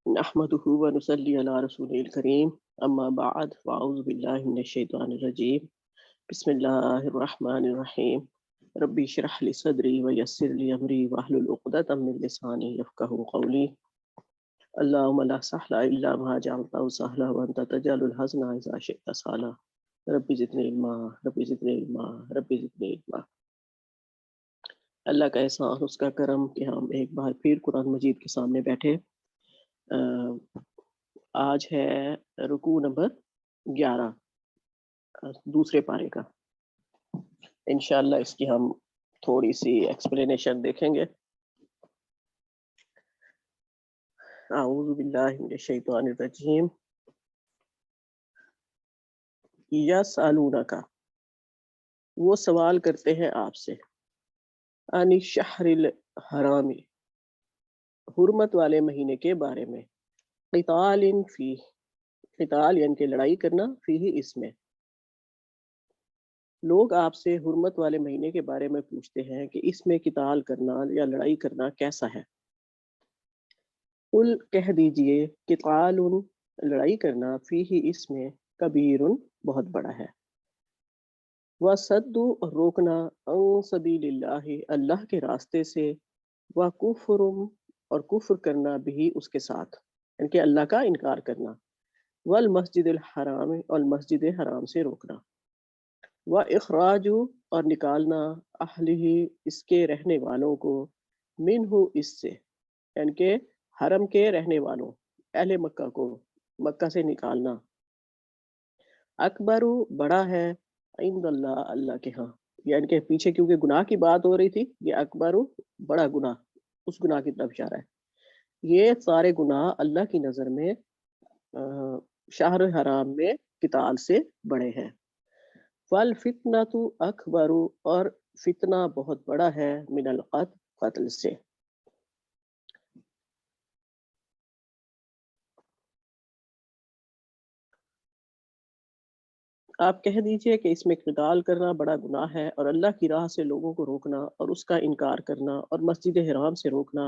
نحمده ونصلي على رسوله الكريم اما بعد فاعوذ بالله من الشيطان الرجيم بسم الله الرحمن الرحيم ربي اشرح لي صدري ويسر لي امري واحلل عقدة من لساني يفقهوا قولي اللهم لا سهل الا ما جعلته سهلا وانت تجعل الحزن اذا شئت سهلا ربي زدني علما ربي زدني علما ربي زدني علما۔ اللہ کا احسان، اس کا کرم کہ ہم ایک بار پھر قرآن مجید کے سامنے بیٹھے۔ آج ہے رکوع نمبر 11 دوسرے پارے کا۔ انشاءاللہ اس کی ہم تھوڑی سی ایکسپلینیشن دیکھیں گے۔ اعوذ باللہ من الشیطان الرجیم۔ یسألونک، وہ سوال کرتے ہیں آپ سے، عن الشہر الحرام، حرمت والے مہینے کے بارے میں، قتال فی، قتال یعنی کہ لڑائی کرنا، فی اس میں۔ لوگ آپ سے حرمت والے مہینے کے بارے میں پوچھتے ہیں کہ اس میں قتال کرنا یا لڑائی کرنا کیسا ہے۔ قل کہہ دیجئے، قتال، لڑائی کرنا، فیہ اس میں، کبیر، بہت بڑا ہے، وصد، اور روکنا، عن سبیل اللہ، اللہ کے راستے سے، وکفر، اور کفر کرنا، بھی اس کے ساتھ، یعنی کہ اللہ کا انکار کرنا، والمسجد الحرام، اور مسجد حرام سے روکنا، واخراج، اور نکالنا، اہلہ، اس کے رہنے والوں کو، منہ، اس سے، یعنی کہ حرم کے رہنے والوں، اہل مکہ کو مکہ سے نکالنا، اکبر، بڑا ہے، عند اللہ، اللہ کے ہاں، یعنی کہ پیچھے کیونکہ گناہ کی بات ہو رہی تھی، یہ اکبر، بڑا گناہ، اس گناہ کی طرف اشارہ ہے۔ یہ سارے گناہ اللہ کی نظر میں شہر حرام میں قتال سے بڑے ہیں۔ والفتنة اکبر، اور فتنہ بہت بڑا ہے، من القتل، قتل سے۔ آپ کہہ دیجئے کہ اس میں قتال کرنا بڑا گناہ ہے، اور اللہ کی راہ سے لوگوں کو روکنا اور اس کا انکار کرنا، اور مسجد حرام سے روکنا،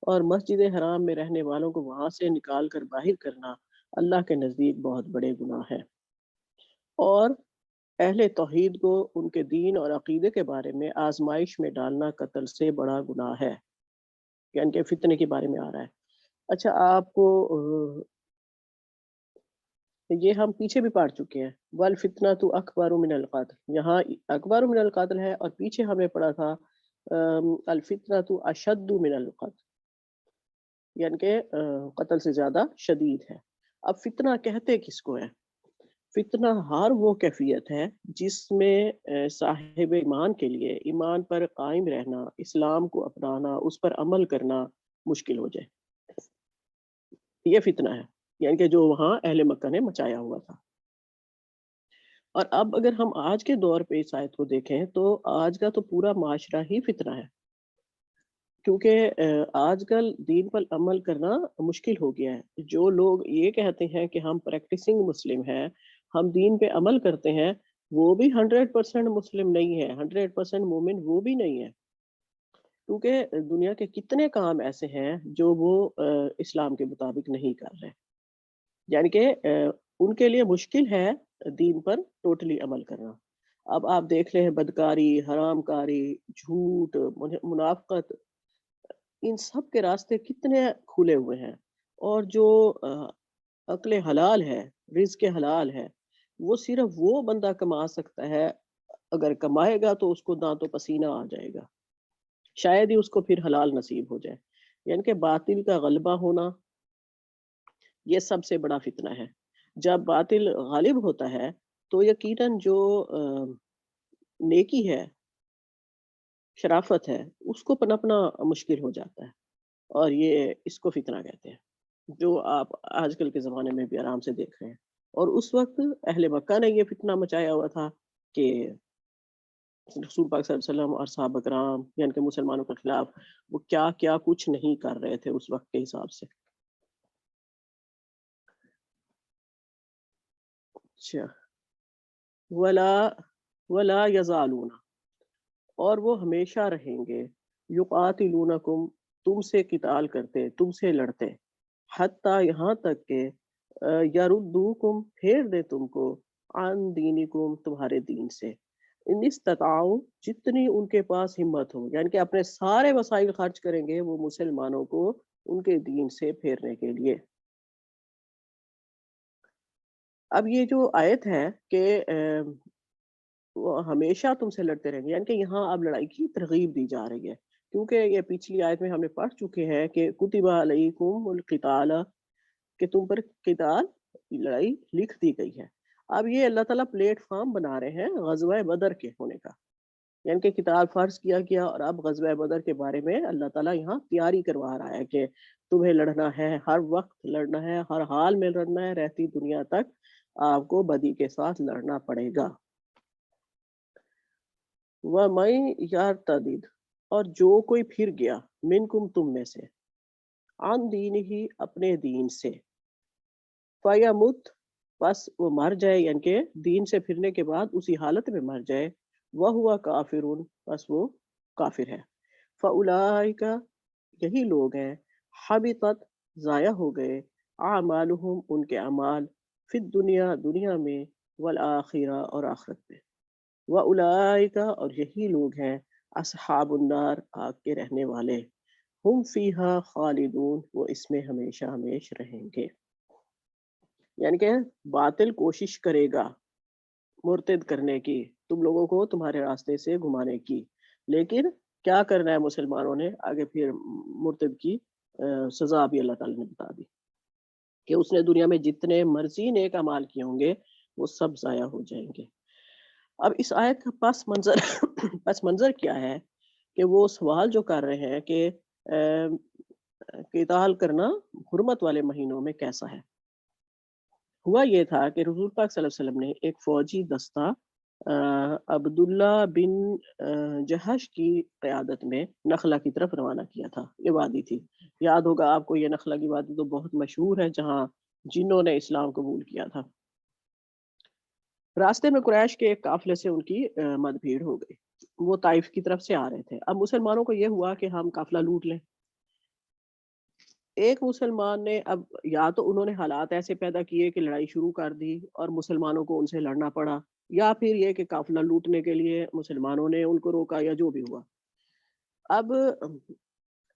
اور مسجد حرام میں رہنے والوں کو وہاں سے نکال کر باہر کرنا، اللہ کے نزدیک بہت بڑے گناہ ہے۔ اور اہل توحید کو ان کے دین اور عقیدے کے بارے میں آزمائش میں ڈالنا قتل سے بڑا گناہ ہے، یعنی کہ فتنے کے بارے میں آ رہا ہے۔ اچھا، آپ کو یہ ہم پیچھے بھی پڑھ چکے ہیں، والفتنة اکبر من القتل، یہاں اکبر من القتل ہے، اور پیچھے ہمیں پڑھا تھا الفتنة اشد من القتل، یعنی کہ قتل سے زیادہ شدید ہے۔ اب فتنہ کہتے کس کو ہے؟ فتنہ ہر وہ کیفیت ہے جس میں صاحب ایمان کے لیے ایمان پر قائم رہنا، اسلام کو اپنانا، اس پر عمل کرنا مشکل ہو جائے، یہ فتنہ ہے، یعنی کہ جو وہاں اہل مکہ نے مچایا ہوا تھا۔ اور اب اگر ہم آج کے دور پہ اس آیت کو دیکھیں تو آج کا تو پورا معاشرہ ہی فتنہ ہے، کیونکہ آج کل دین پر عمل کرنا مشکل ہو گیا ہے۔ جو لوگ یہ کہتے ہیں کہ ہم پریکٹسنگ مسلم ہیں، ہم دین پہ عمل کرتے ہیں، وہ بھی 100% مسلم نہیں ہے، 100% مومن وہ بھی نہیں ہے، کیونکہ دنیا کے کتنے کام ایسے ہیں جو وہ اسلام کے مطابق نہیں کر رہے، یعنی کہ ان کے لیے مشکل ہے دین پر ٹوٹلی عمل کرنا۔ اب آپ دیکھ رہے ہیں بدکاری، حرام کاری، جھوٹ، منافقت، ان سب کے راستے کتنے کھلے ہوئے ہیں، اور جو عقل حلال ہے، رزق حلال ہے، وہ صرف وہ بندہ کما سکتا ہے، اگر کمائے گا تو اس کو دانتوں پسینہ آ جائے گا، شاید ہی اس کو پھر حلال نصیب ہو جائے، یعنی کہ باطل کا غلبہ ہونا یہ سب سے بڑا فتنہ ہے۔ جب باطل غالب ہوتا ہے تو یقیناً جو نیکی ہے، شرافت ہے، اس کو پنپنا مشکل ہو جاتا ہے، اور یہ اس کو فتنہ کہتے ہیں، جو آپ آج کل کے زمانے میں بھی آرام سے دیکھ رہے ہیں۔ اور اس وقت اہل مکہ نے یہ فتنہ مچایا ہوا تھا کہ رسول پاک صلی اللہ علیہ وسلم اور صحابہ کرام، یعنی کہ مسلمانوں کے خلاف وہ کیا کیا کچھ نہیں کر رہے تھے اس وقت کے حساب سے۔ اچھا، ولا ولا یزالون، اور وہ ہمیشہ رہیں گے، یقاتلونکم، تم سے قتال کرتے، تم سے لڑتے، حتیٰ یہاں تک کہ یردوکم پھیر دے تم کو عن دینکم تمہارے دین سے، ان استطاعوا جتنی ان کے پاس ہمت ہو، یعنی کہ اپنے سارے وسائل خرچ کریں گے وہ مسلمانوں کو ان کے دین سے پھیرنے کے لیے۔ اب یہ جو آیت ہے کہ وہ ہمیشہ تم سے لڑتے رہیں گے، یعنی کہ یہاں اب لڑائی کی ترغیب دی جا رہی ہے، کیونکہ یہ پچھلی آیت میں ہم نے پڑھ چکے ہیں کہ کتب علیکم القتال، کہ تم پر قتال لڑائی لکھ دی گئی ہے۔ اب یہ اللہ تعالیٰ پلیٹ فارم بنا رہے ہیں غزوہ بدر کے ہونے کا، یعنی کہ قتال فرض کیا گیا اور اب غزوہ بدر کے بارے میں اللہ تعالیٰ یہاں تیاری کروا رہا ہے کہ تمہیں لڑنا ہے، ہر وقت لڑنا ہے، ہر حال میں لڑنا ہے، رہتی دنیا تک آپ کو بدی کے ساتھ لڑنا پڑے گا۔ وَمَن یرتد، اور جو کوئی پھر گیا، منکم تم میں سے، عن دینہ اپنے دین سے، فیمت پس وہ مر جائے، یعنی کہ دین سے پھرنے کے بعد اسی حالت میں مر جائے، وہو کافرون پس وہ کافر ہے، فاولئک یہی لوگ ہیں، حبطت ضائع ہو گئے، اعمالہم ان کے اعمال، فی الدنیا دنیا میں، والآخرہ اور آخرت میں، وَأُولَئِکَ اور یہی لوگ ہیں اصحاب النار آگ کے رہنے والے، ہم فیہا خالدون وہ اس میں ہمیشہ ہمیش رہیں گے۔ یعنی کہ باطل کوشش کرے گا مرتد کرنے کی، تم لوگوں کو تمہارے راستے سے گھمانے کی، لیکن کیا کرنا ہے مسلمانوں نے آگے پھر مرتد کی سزا بھی اللہ تعالیٰ نے بتا دی کہ اس نے دنیا میں جتنے مرضی نیک اعمال کیے ہوں گے وہ سب ضائع ہو جائیں گے۔ اب اس آیت کا پس منظر کیا ہے کہ وہ سوال جو کر رہے ہیں کہ قتال کرنا حرمت والے مہینوں میں کیسا ہے۔ ہوا یہ تھا کہ رسول پاک صلی اللہ علیہ وسلم نے ایک فوجی دستہ عبداللہ بن جہش کی قیادت میں نخلا کی طرف روانہ کیا تھا۔ یہ وادی تھی، یاد ہوگا آپ کو، یہ نخلا کی وادی تو بہت مشہور ہے جہاں جنوں نے اسلام قبول کیا تھا۔ راستے میں قریش کے ایک قافلے سے ان کی مد بھیڑ ہو گئی، وہ طائف کی طرف سے آ رہے تھے۔ اب مسلمانوں کو یہ ہوا کہ ہم قافلہ لوٹ لیں۔ ایک مسلمان نے، اب یا تو انہوں نے حالات ایسے پیدا کیے کہ لڑائی شروع کر دی اور مسلمانوں کو ان سے لڑنا پڑا، یا پھر یہ کہ قافلہ لوٹنے کے لیے مسلمانوں نے ان کو روکا، یا جو بھی ہوا۔ اب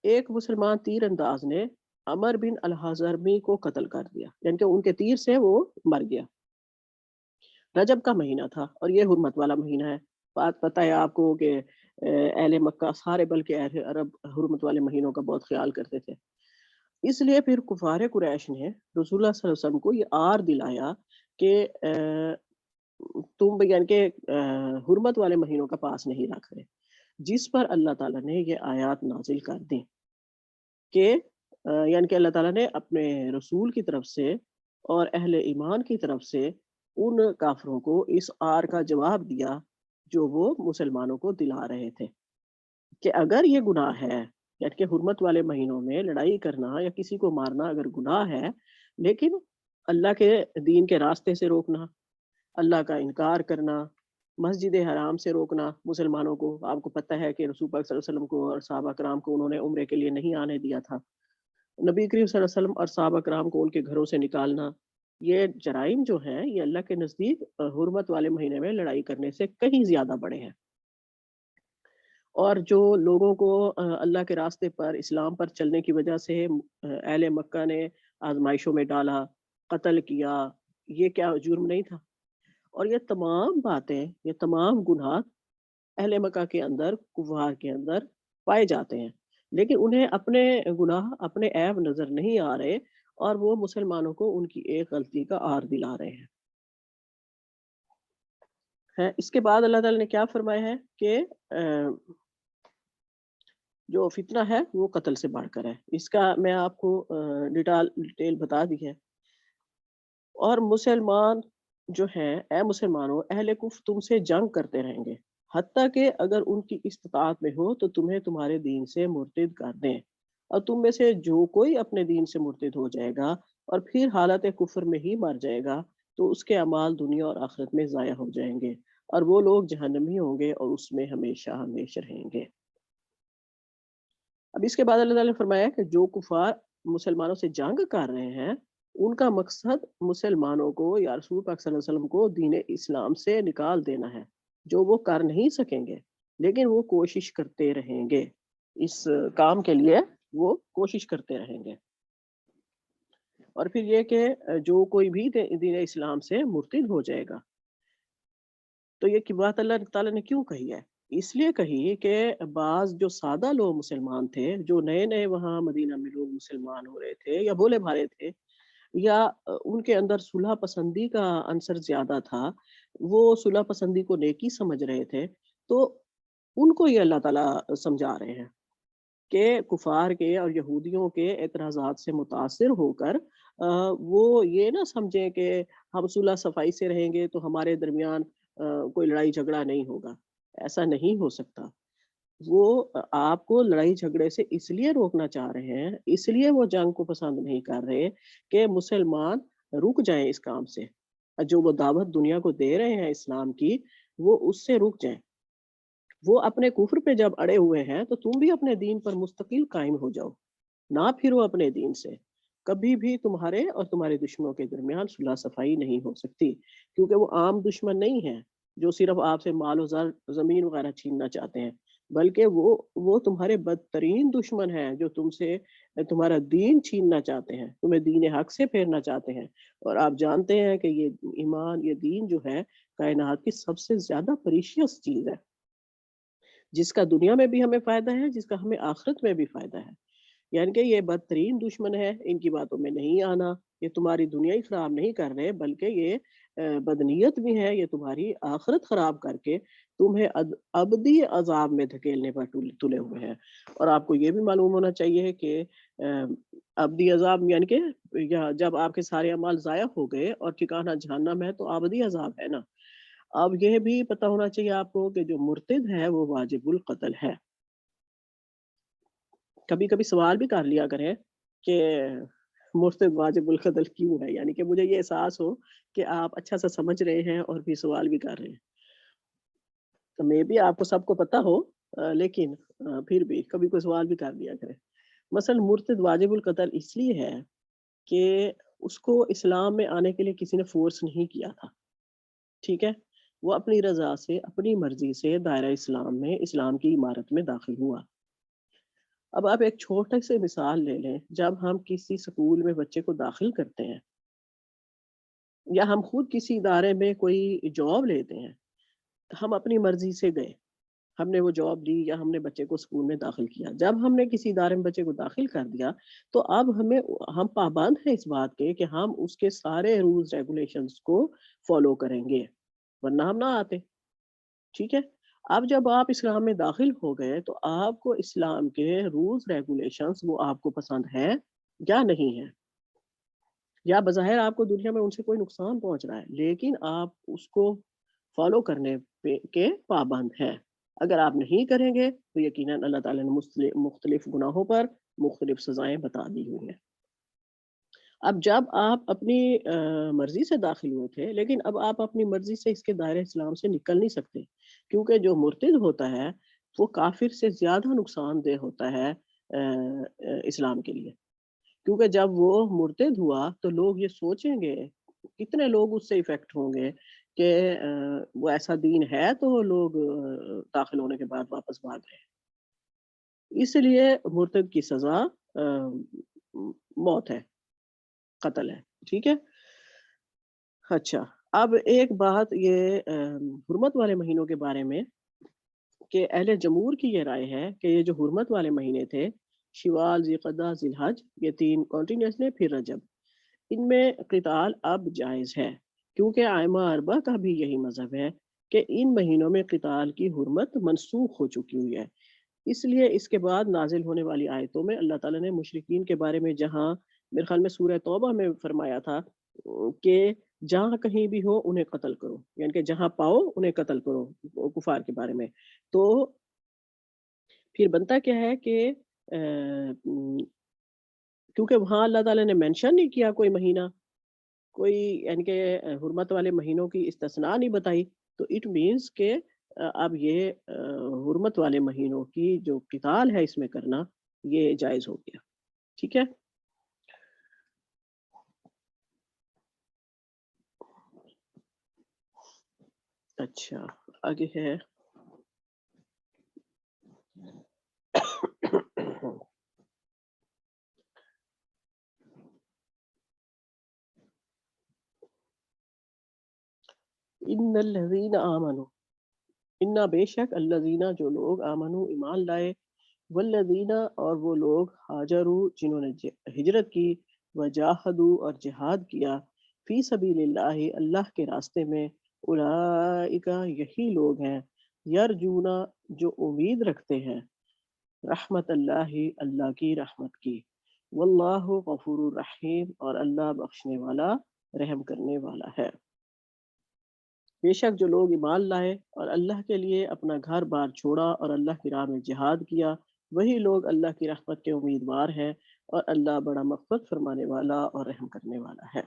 ایک مسلمان تیر انداز نے عمر بن الحضرمی کو قتل کر دیا، یعنی کہ ان کے تیر سے وہ مر گیا۔ رجب کا مہینہ تھا اور یہ حرمت والا مہینہ ہے، بات پتہ ہے آپ کو کہ اہل مکہ سارے بلکہ اہل عرب حرمت والے مہینوں کا بہت خیال کرتے تھے، اس لیے پھر کفار قریش نے رسول اللہ صلی اللہ علیہ وسلم کو یہ آر دلایا کہ تم یعنی کہ حرمت والے مہینوں کا پاس نہیں رکھ رہے، جس پر اللہ تعالیٰ نے یہ آیات نازل کر دی کہ یعنی کہ اللہ تعالیٰ نے اپنے رسول کی طرف سے اور اہل ایمان کی طرف سے ان کافروں کو اس آر کا جواب دیا جو وہ مسلمانوں کو دلا رہے تھے کہ اگر یہ گناہ ہے، یعنی کہ حرمت والے مہینوں میں لڑائی کرنا یا کسی کو مارنا اگر گناہ ہے، لیکن اللہ کے دین کے راستے سے روکنا، اللہ کا انکار کرنا، مسجد حرام سے روکنا مسلمانوں کو، آپ کو پتہ ہے کہ رسول پاک صلی اللہ علیہ وسلم کو اور صحابہ کرام کو انہوں نے عمرے کے لیے نہیں آنے دیا تھا، نبی کریم صلی اللہ علیہ وسلم اور صحابہ کرام کو ان کے گھروں سے نکالنا، یہ جرائم جو ہیں یہ اللہ کے نزدیک حرمت والے مہینے میں لڑائی کرنے سے کہیں زیادہ بڑے ہیں۔ اور جو لوگوں کو اللہ کے راستے پر اسلام پر چلنے کی وجہ سے اہل مکہ نے آزمائشوں میں ڈالا، قتل کیا، یہ کیا جرم نہیں تھا؟ اور یہ تمام باتیں، یہ تمام گناہ اہل مکہ کے اندر، کفار کے اندر پائے جاتے ہیں، لیکن انہیں اپنے گناہ، اپنے عیب نظر نہیں آ رہے اور وہ مسلمانوں کو ان کی ایک غلطی کا آر دلا رہے ہیں۔ اس کے بعد اللہ تعالیٰ نے کیا فرمایا ہے کہ جو فتنہ ہے وہ قتل سے بڑھ کر ہے، اس کا میں آپ کو ڈیٹیل بتا دی ہے۔ اور مسلمان جو ہیں، اے مسلمانوں، اہل کفر تم سے جنگ کرتے رہیں گے حتیٰ کہ اگر ان کی استطاعت میں ہو تو تمہیں تمہارے دین سے مرتد کر دیں، اور تم میں سے جو کوئی اپنے دین سے مرتد ہو جائے گا اور پھر حالت کفر میں ہی مر جائے گا تو اس کے اعمال دنیا اور آخرت میں ضائع ہو جائیں گے اور وہ لوگ جہنمی ہوں گے اور اس میں ہمیشہ ہمیشہ رہیں گے۔ اب اس کے بعد اللہ تعالیٰ نے فرمایا کہ جو کفار مسلمانوں سے جنگ کر رہے ہیں ان کا مقصد مسلمانوں کو یا رسول پاک صلی اللہ علیہ وسلم کو دین اسلام سے نکال دینا ہے، جو وہ کر نہیں سکیں گے لیکن وہ کوشش کرتے رہیں گے، اس کام کے لیے وہ کوشش کرتے رہیں گے۔ اور پھر یہ کہ جو کوئی بھی دین اسلام سے مرتد ہو جائے گا، تو یہ کی بات اللہ تعالیٰ نے کیوں کہی ہے؟ اس لیے کہی کہ بعض جو سادہ لوگ مسلمان تھے، جو نئے نئے وہاں مدینہ میں لوگ مسلمان ہو رہے تھے یا بھولے بھالے تھے، یا ان کے اندر صلح پسندی کا عنصر زیادہ تھا، وہ صلح پسندی کو نیکی سمجھ رہے تھے، تو ان کو یہ اللہ تعالیٰ سمجھا رہے ہیں کہ کفار کے اور یہودیوں کے اعتراضات سے متاثر ہو کر وہ یہ نہ سمجھیں کہ ہم صلح صفائی سے رہیں گے تو ہمارے درمیان کوئی لڑائی جھگڑا نہیں ہوگا، ایسا نہیں ہو سکتا۔ وہ آپ کو لڑائی جھگڑے سے اس لیے روکنا چاہ رہے ہیں، اس لیے وہ جنگ کو پسند نہیں کر رہے کہ مسلمان رک جائیں اس کام سے، جو وہ دعوت دنیا کو دے رہے ہیں اسلام کی، وہ اس سے رک جائیں۔ وہ اپنے کفر پہ جب اڑے ہوئے ہیں تو تم بھی اپنے دین پر مستقل قائم ہو جاؤ، نہ پھرو اپنے دین سے۔ کبھی بھی تمہارے اور تمہارے دشمنوں کے درمیان صلح صفائی نہیں ہو سکتی، کیونکہ وہ عام دشمن نہیں ہیں جو صرف آپ سے مال و زر، زمین وغیرہ چھیننا چاہتے ہیں، بلکہ وہ تمہارے بدترین دشمن ہیں جو تم سے تمہارا دین چھیننا چاہتے ہیں، تمہیں دین حق سے پھیرنا چاہتے ہیں۔ اور آپ جانتے ہیں کہ یہ ایمان، یہ دین جو ہے کائنات کی سب سے زیادہ پریشیس چیز ہے، جس کا دنیا میں بھی ہمیں فائدہ ہے، جس کا ہمیں آخرت میں بھی فائدہ ہے۔ یعنی کہ یہ بدترین دشمن ہے، ان کی باتوں میں نہیں آنا۔ یہ تمہاری دنیا ہی خراب نہیں کر رہے بلکہ یہ بدنیت بھی ہے، یہ تمہاری آخرت خراب کر کے تمہیں ابدی عذاب میں دھکیلنے پر تلے ہوئے ہیں۔ اور آپ کو یہ بھی معلوم ہونا چاہیے کہ ابدی عذاب یعنی کہ جب آپ کے سارے اعمال ضائع ہو گئے اور ٹھکانہ جہنم ہے تو ابدی عذاب ہے نا۔ اب یہ بھی پتہ ہونا چاہیے آپ کو کہ جو مرتد ہے وہ واجب القتل ہے۔ کبھی کبھی سوال بھی کر لیا کریں کہ مرتد واجب القتل کیوں ہے، یعنی کہ مجھے یہ احساس ہو کہ آپ اچھا سا سمجھ رہے ہیں اور بھی سوال بھی کر رہے ہیں، تو میں بھی آپ کو سب کو پتہ ہو، لیکن پھر بھی کبھی کوئی سوال بھی کر لیا کریں۔ مثلا مرتد واجب القتل اس لیے ہے کہ اس کو اسلام میں آنے کے لیے کسی نے فورس نہیں کیا تھا، ٹھیک ہے؟ وہ اپنی رضا سے، اپنی مرضی سے دائرہ اسلام میں، اسلام کی عمارت میں داخل ہوا۔ اب آپ ایک چھوٹی سی مثال لے لیں، جب ہم کسی سکول میں بچے کو داخل کرتے ہیں یا ہم خود کسی ادارے میں کوئی جاب لیتے ہیں، ہم اپنی مرضی سے گئے، ہم نے وہ جاب لی یا ہم نے بچے کو اسکول میں داخل کیا۔ جب ہم نے کسی ادارے میں بچے کو داخل کر دیا تو اب ہم پابند ہیں اس بات کے کہ ہم اس کے سارے رولز ریگولیشنز کو فالو کریں گے، ورنہ ہم نہ آتے، ٹھیک ہے؟ اب جب آپ اسلام میں داخل ہو گئے تو آپ کو اسلام کے رولز ریگولیشنز وہ آپ کو پسند ہے یا نہیں ہے، یا بظاہر آپ کو دنیا میں ان سے کوئی نقصان پہنچ رہا ہے لیکن آپ اس کو فالو کرنے کے پابند ہیں۔ اگر آپ نہیں کریں گے تو یقیناً اللہ تعالیٰ نے مختلف گناہوں پر مختلف سزائیں بتا دی ہوئی ہیں۔ اب جب آپ اپنی مرضی سے داخل ہوئے تھے، لیکن اب آپ اپنی مرضی سے اس کے دائرہ اسلام سے نکل نہیں سکتے، کیونکہ جو مرتد ہوتا ہے وہ کافر سے زیادہ نقصان دہ ہوتا ہے اسلام کے لیے، کیونکہ جب وہ مرتد ہوا تو لوگ یہ سوچیں گے، کتنے لوگ اس سے افیکٹ ہوں گے کہ وہ ایسا دین ہے تو لوگ داخل ہونے کے بعد واپس بھاگ رہے ہیں۔ اس لیے مرتد کی سزا موت ہے، قتل ہے، ٹھیک ہے؟ اچھا، اب ایک بات یہ حرمت والے مہینوں کے بارے میں کہ اہل جمہور کی یہ رائے ہے کہ یہ جو حرمت والے مہینے تھے، شوال، ذی القعدہ، ذی الحج، یہ 3 کنٹینیوسلی، پھر رجب، ان میں قتال اب جائز ہے، کیونکہ ائمہ اربعہ کا بھی یہی مذہب ہے کہ ان مہینوں میں قتال کی حرمت منسوخ ہو چکی ہوئی ہے۔ اس لیے اس کے بعد نازل ہونے والی آیتوں میں اللہ تعالیٰ نے مشرکین کے بارے میں، جہاں میرے خیال میں سورہ توبہ میں فرمایا تھا کہ جہاں کہیں بھی ہو انہیں قتل کرو، یعنی کہ جہاں پاؤ انہیں قتل کرو، کفار کے بارے میں، تو پھر بنتا کیا ہے کہ کیونکہ وہاں اللہ تعالیٰ نے مینشن نہیں کیا کوئی مہینہ، کوئی یعنی کہ حرمت والے مہینوں کی استثناء نہیں بتائی، تو اٹ مینس کہ اب یہ حرمت والے مہینوں کی جو قتال ہے اس میں کرنا یہ جائز ہو گیا، ٹھیک ہے؟ اچھا آگے ہے ان الذین آمنوا، انا بے شک الذین جو لوگ آمنوا ایمان لائے، والذین اور وہ لوگ ہاجروا جنہوں نے ہجرت کی، وجاہدوا اور جہاد کیا، فی سبیل اللہ اللہ کے راستے میں، اولئک یہی لوگ ہیں، یرجونا جو امید رکھتے ہیں، رحمت اللہ اللہ کی رحمت کی، واللہ غفور الرحیم اور اللہ بخشنے والا رحم کرنے والا ہے۔ بے شک جو لوگ ایمان لائے اور اللہ کے لیے اپنا گھر بار چھوڑا اور اللہ کی راہ میں جہاد کیا، وہی لوگ اللہ کی رحمت کے امیدوار ہیں، اور اللہ بڑا مغفرت فرمانے والا اور رحم کرنے والا ہے۔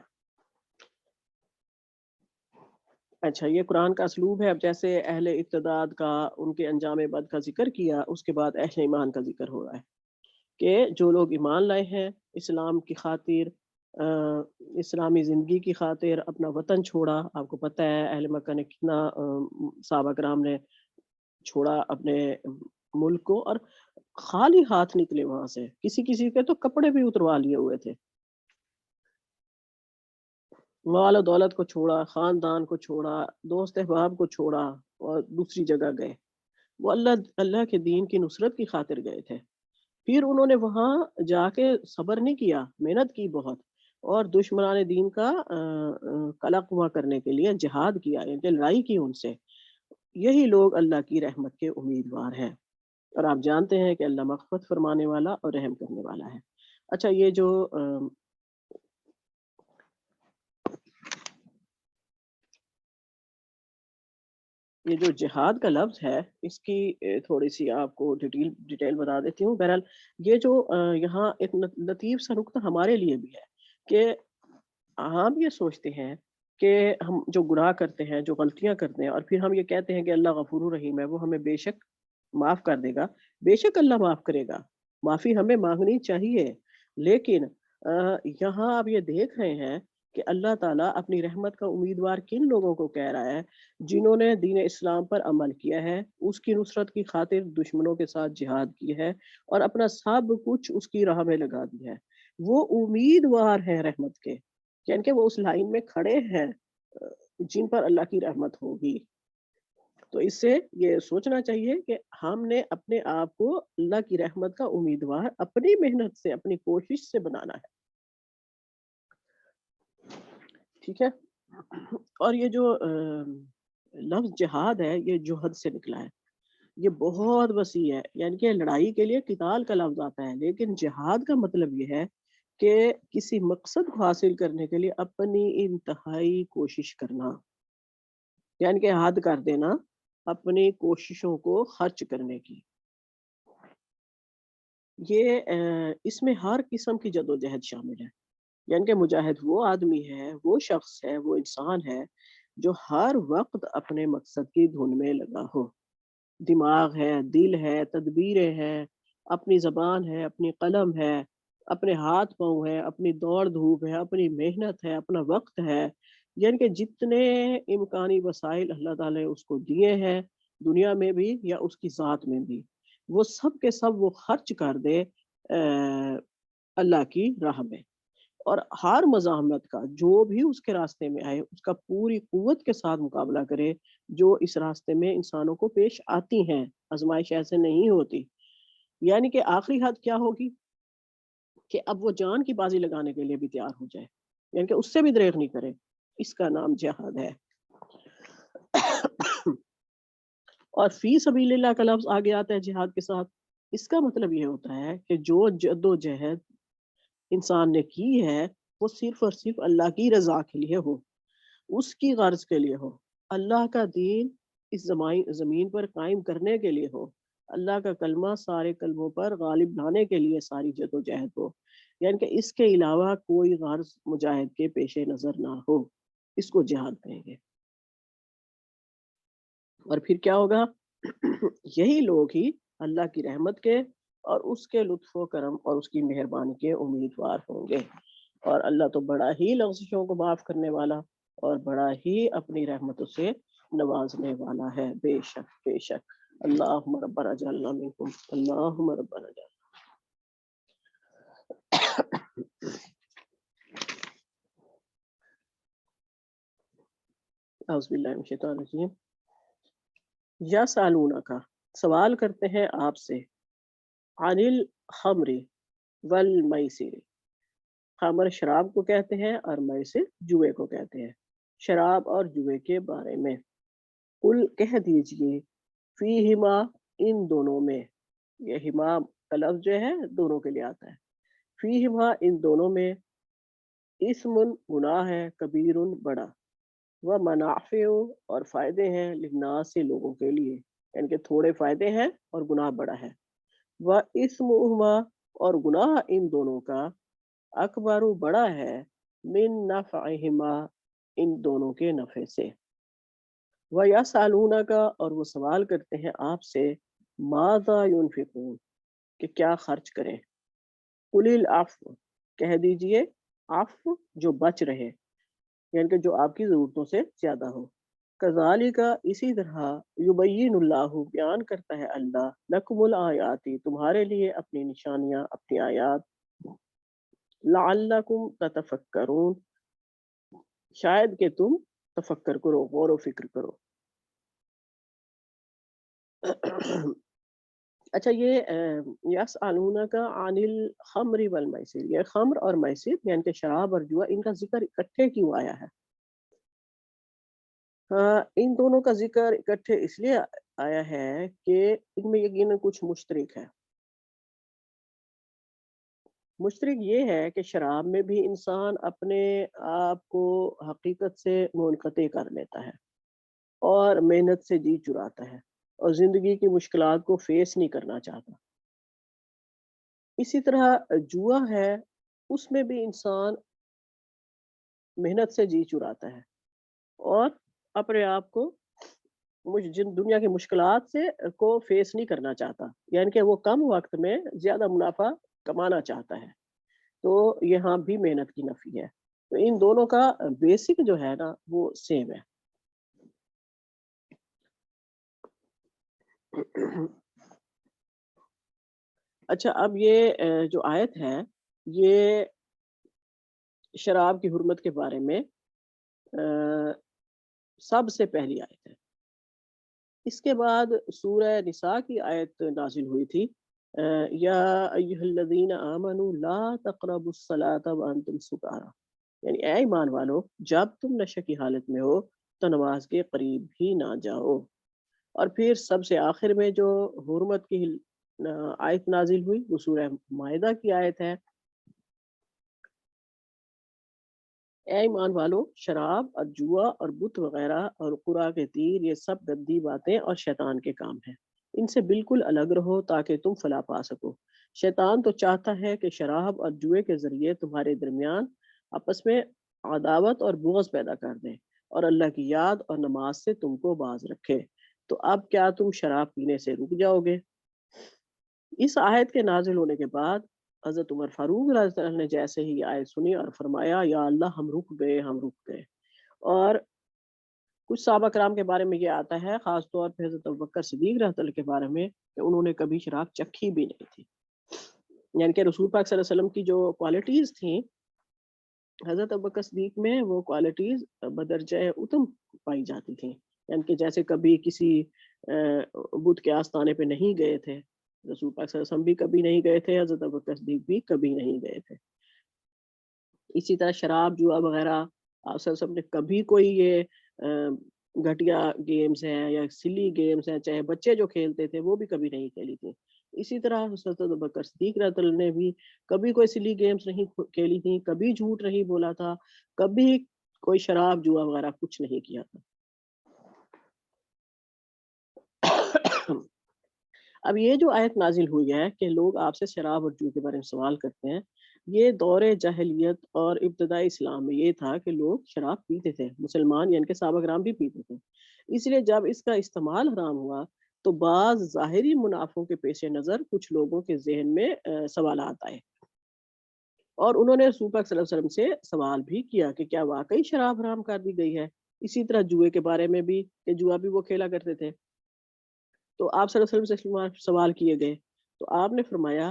اچھا یہ قرآن کا اسلوب ہے۔ اب جیسے اہل ارتداد کا، ان کے انجام بد کا ذکر کیا، اس کے بعد اہل ایمان کا ذکر ہو رہا ہے کہ جو لوگ ایمان لائے ہیں، اسلام کی خاطر، اسلامی زندگی کی خاطر اپنا وطن چھوڑا۔ آپ کو پتہ ہے اہل مکہ نے کتنا صحابہ کرام نے چھوڑا اپنے ملک کو، اور خالی ہاتھ نکلے وہاں سے، کسی کسی کے تو کپڑے بھی اتروا لیے ہوئے تھے، مال و دولت کو چھوڑا، خاندان کو چھوڑا، دوست احباب کو چھوڑا، اور دوسری جگہ گئے۔ وہ اللہ کے دین کی نصرت کی خاطر گئے تھے۔ پھر انہوں نے وہاں جا کے صبر نہیں کیا، محنت کی بہت، اور دشمنان دین کا قلع قوا کرنے کے لیے جہاد کیا، یعنی لڑائی کی ان سے۔ یہی لوگ اللہ کی رحمت کے امیدوار ہیں، اور آپ جانتے ہیں کہ اللہ مغفرت فرمانے والا اور رحم کرنے والا ہے۔ اچھا یہ جو جہاد کا لفظ ہے، اس کی تھوڑی سی آپ کو ڈیٹیل بتا دیتی ہوں۔ بہرحال یہ جو یہاں ایک لطیف سا نکتہ ہمارے لیے بھی ہے کہ ہم یہ سوچتے ہیں کہ ہم جو گناہ کرتے ہیں، جو غلطیاں کرتے ہیں، اور پھر ہم یہ کہتے ہیں کہ اللہ غفور الرحیم ہے، وہ ہمیں بے شک معاف کر دے گا۔ بے شک اللہ معاف کرے گا، معافی ہمیں مانگنی چاہیے، لیکن یہاں آپ یہ دیکھ رہے ہیں کہ اللہ تعالیٰ اپنی رحمت کا امیدوار کن لوگوں کو کہہ رہا ہے؟ جنہوں نے دین اسلام پر عمل کیا ہے، اس کی نصرت کی خاطر دشمنوں کے ساتھ جہاد کی ہے، اور اپنا سب کچھ اس کی راہ میں لگا دیا ہے۔ وہ امیدوار ہیں رحمت کے، یعنی کہ وہ اس لائن میں کھڑے ہیں جن پر اللہ کی رحمت ہوگی۔ تو اس سے یہ سوچنا چاہیے کہ ہم نے اپنے آپ کو اللہ کی رحمت کا امیدوار اپنی محنت سے، اپنی کوشش سے بنانا ہے، ٹھیک ہے؟ اور یہ جو لفظ جہاد ہے، یہ جوہد سے نکلا ہے، یہ بہت وسیع ہے، یعنی کہ لڑائی کے لیے قتال کا لفظ آتا ہے، لیکن جہاد کا مطلب یہ ہے کہ کسی مقصد کو حاصل کرنے کے لیے اپنی انتہائی کوشش کرنا، یعنی کہ حد کر دینا اپنی کوششوں کو خرچ کرنے کی۔ یہ اس میں ہر قسم کی جدوجہد شامل ہے، یعنی کہ مجاہد وہ آدمی ہے، وہ شخص ہے، وہ انسان ہے جو ہر وقت اپنے مقصد کی دھن میں لگا ہو۔ دماغ ہے، دل ہے، تدبیریں ہیں، اپنی زبان ہے، اپنی قلم ہے، اپنے ہاتھ پاؤں ہے، اپنی دوڑ دھوپ ہے، اپنی محنت ہے، اپنا وقت ہے، یعنی کہ جتنے امکانی وسائل اللہ تعالیٰ نے اس کو دیے ہیں، دنیا میں بھی یا اس کی ذات میں بھی، وہ سب کے سب وہ خرچ کر دے اللہ کی راہ میں، اور ہر مزاحمت کا جو بھی اس کے راستے میں آئے، اس کا پوری قوت کے ساتھ مقابلہ کرے، جو اس راستے میں انسانوں کو پیش آتی ہیں۔ آزمائش ایسے نہیں ہوتی، یعنی کہ آخری حد کیا ہوگی کہ اب وہ جان کی بازی لگانے کے لیے بھی تیار ہو جائے، یعنی کہ اس سے بھی دریغ نہیں کرے۔ اس کا نام جہاد ہے۔ اور فی سبیل اللہ کا لفظ آگے آتا ہے جہاد کے ساتھ، اس کا مطلب یہ ہوتا ہے کہ جو جد و جہد انسان نے کی ہے، وہ صرف اور صرف اللہ کی رضا کے لیے ہو، اس کی غرض کے لیے ہو، اللہ کا دین اس زمین پر قائم کرنے کے لیے ہو، اللہ کا کلمہ سارے کلموں پر غالب لانے کے لیے ساری جد و جہد ہو، یعنی کہ اس کے علاوہ کوئی غرض مجاہد کے پیش نظر نہ ہو، اس کو جہاد کہیں گے۔ اور پھر کیا ہوگا؟ یہی لوگ ہی اللہ کی رحمت کے اور اس کے لطف و کرم اور اس کی مہربانی کے امیدوار ہوں گے، اور اللہ تو بڑا ہی لغزشوں کو معاف کرنے والا اور بڑا ہی اپنی رحمتوں سے نوازنے والا ہے، بے شک بے شک۔ اللہم ربنا اجعلنا منکم، اللہم ربنا اجعلنا۔ اعوذ باللہ من الشیطان الرجیم۔ یا سالونہ کا، سوال کرتے ہیں آپ سے، عن الخمر والمیسر، خمر شراب کو کہتے ہیں اور میسر جوئے کو کہتے ہیں، شراب اور جوئے کے بارے میں۔ قل کہہ دیجئے، فیہما ان دونوں میں، یہ ہما کا لفظ جو ہے دونوں کے لیے آتا ہے، فیہما ان دونوں میں، اسم گناہ ہے، کبیر بڑا، و منافع اور فائدے ہیں، للناس سے لوگوں کے لیے، یعنی کہ تھوڑے فائدے ہیں اور گناہ بڑا ہے، و اسمہما اور گناہ ان دونوں کا، اکبر بڑا ہے، من نفعہما ان دونوں کے نفع سے، وَيَسْأَلُونَكَ اور وہ سوال کرتے ہیں آپ سے، ماذا ينفقون کہ کیا خرچ کریں، قُلِ الْعَفْوَ کہہ دیجئے عفو جو بچ رہے، یعنی کہ جو آپ کی ضرورتوں سے زیادہ ہو، کذالک اسی طرح، یبین اللہ بیان کرتا ہے اللہ، لکم الآیات تمہارے لیے اپنی نشانیاں، اپنی آیات، لعلکم تتفکرون شاید کہ تم تفکر کرو، غور و فکر کرو۔ اچھا یہ یسألونک عن الخمر والمیسر، یہ خمر اور میسر یعنی کہ شراب اور جوا، ان کا ذکر اکٹھے کیوں آیا ہے؟ ان دونوں کا ذکر اکٹھے اس لیے آیا ہے کہ ان میں یقیناً کچھ مشترک ہے۔ مشترک یہ ہے کہ شراب میں بھی انسان اپنے آپ کو حقیقت سے منقطع کر لیتا ہے اور محنت سے جی چراتا ہے اور زندگی کی مشکلات کو فیس نہیں کرنا چاہتا۔ اسی طرح جوا ہے، اس میں بھی انسان محنت سے جی چراتا ہے اور اپنے آپ کو جن دنیا کی مشکلات سے کو فیس نہیں کرنا چاہتا، یعنی کہ وہ کم وقت میں زیادہ منافع کمانا چاہتا ہے، تو یہاں بھی محنت کی نفی ہے، تو ان دونوں کا بیسک جو ہے نا وہ سیم ہے۔ اچھا اب یہ جو آیت ہے یہ شراب کی حرمت کے بارے میں سب سے پہلی آیت ہے۔ اس کے بعد سورہ نساء کی آیت نازل ہوئی تھی، یا ایھا الذین آمنوا لا تقربوا الصلاۃ وانتم سکارى، یعنی اے ایمان والو جب تم نشے کی حالت میں ہو تو نماز کے قریب بھی نہ جاؤ۔ اور پھر سب سے آخر میں جو حرمت کی آیت نازل ہوئی وہ سورہ مائدہ کی آیت ہے، اے ایمان والو شراب اور جوا اور بت وغیرہ اور قرا کے تیر یہ سب گندی باتیں اور شیطان کے کام ہیں، ان سے بالکل الگ رہو تاکہ تم فلاح پا سکو۔ شیطان تو چاہتا ہے کہ شراب اور جوئے کے ذریعے تمہارے درمیان آپس میں عداوت اور بغض پیدا کر دے اور اللہ کی یاد اور نماز سے تم کو باز رکھے، تو اب کیا تم شراب پینے سے رک جاؤ گے؟ اس آیت کے نازل ہونے کے بعد حضرت عمر فاروق رضی اللہ عنہ نے جیسے ہی آیت سنی اور فرمایا یا اللہ ہم رک گئے، ہم رک گئے۔ اور کچھ صحابہ کرام کے بارے میں یہ آتا ہے، خاص طور پہ حضرت ابوبکر صدیق رضی اللہ عنہ کے بارے میں، کہ انہوں نے کبھی شراب چکھی بھی نہیں تھی، یعنی کہ رسول پاک صلی اللہ علیہ وسلم کی جو کوالٹیز تھیں حضرت ابوبکر صدیق میں وہ کوالٹیز بدرجہ اتم پائی جاتی تھیں، یعنی کہ جیسے کبھی کسی بت کے آستانے پہ نہیں گئے تھے، رسول پاک صلی اللہ علیہ وسلم بھی کبھی نہیں گئے تھے، حضرت ابوبکر صدیق بھی کبھی نہیں گئے تھے۔ اسی طرح شراب جوا وغیرہ آپ صلی اللہ علیہ وسلم نے کبھی کوئی یہ گھٹیا گیمز ہیں یا سلی گیمز ہیں چاہے بچے جو کھیلتے تھے وہ بھی کبھی نہیں کھیلی تھی۔ اسی طرح حضرت ابوبکر صدیق رضی اللہ عنہ نے بھی کبھی کوئی سلی گیمز نہیں کھیلی تھی، کبھی جھوٹ نہیں بولا تھا، کبھی کوئی شراب جوا وغیرہ کچھ نہیں کیا تھا۔ اب یہ جو آیت نازل ہوئی ہے کہ لوگ آپ سے شراب اور جوئے کے بارے میں سوال کرتے ہیں، یہ دور جاہلیت اور ابتدائی اسلام میں یہ تھا کہ لوگ شراب پیتے تھے، مسلمان یعنی کہ صحابہ کرام بھی پیتے تھے، اس لیے جب اس کا استعمال حرام ہوا تو بعض ظاہری منافعوں کے پیش نظر کچھ لوگوں کے ذہن میں سوالات آئے اور انہوں نے رسول پاک صلی اللہ علیہ وسلم سے سوال بھی کیا کہ کیا واقعی شراب حرام کر دی گئی ہے؟ اسی طرح جوئے کے بارے میں بھی کہ جوا بھی وہ کھیلا کرتے تھے. تو آپ صلی اللہ علیہ وسلم سے سوال کیے گئے تو آپ نے فرمایا،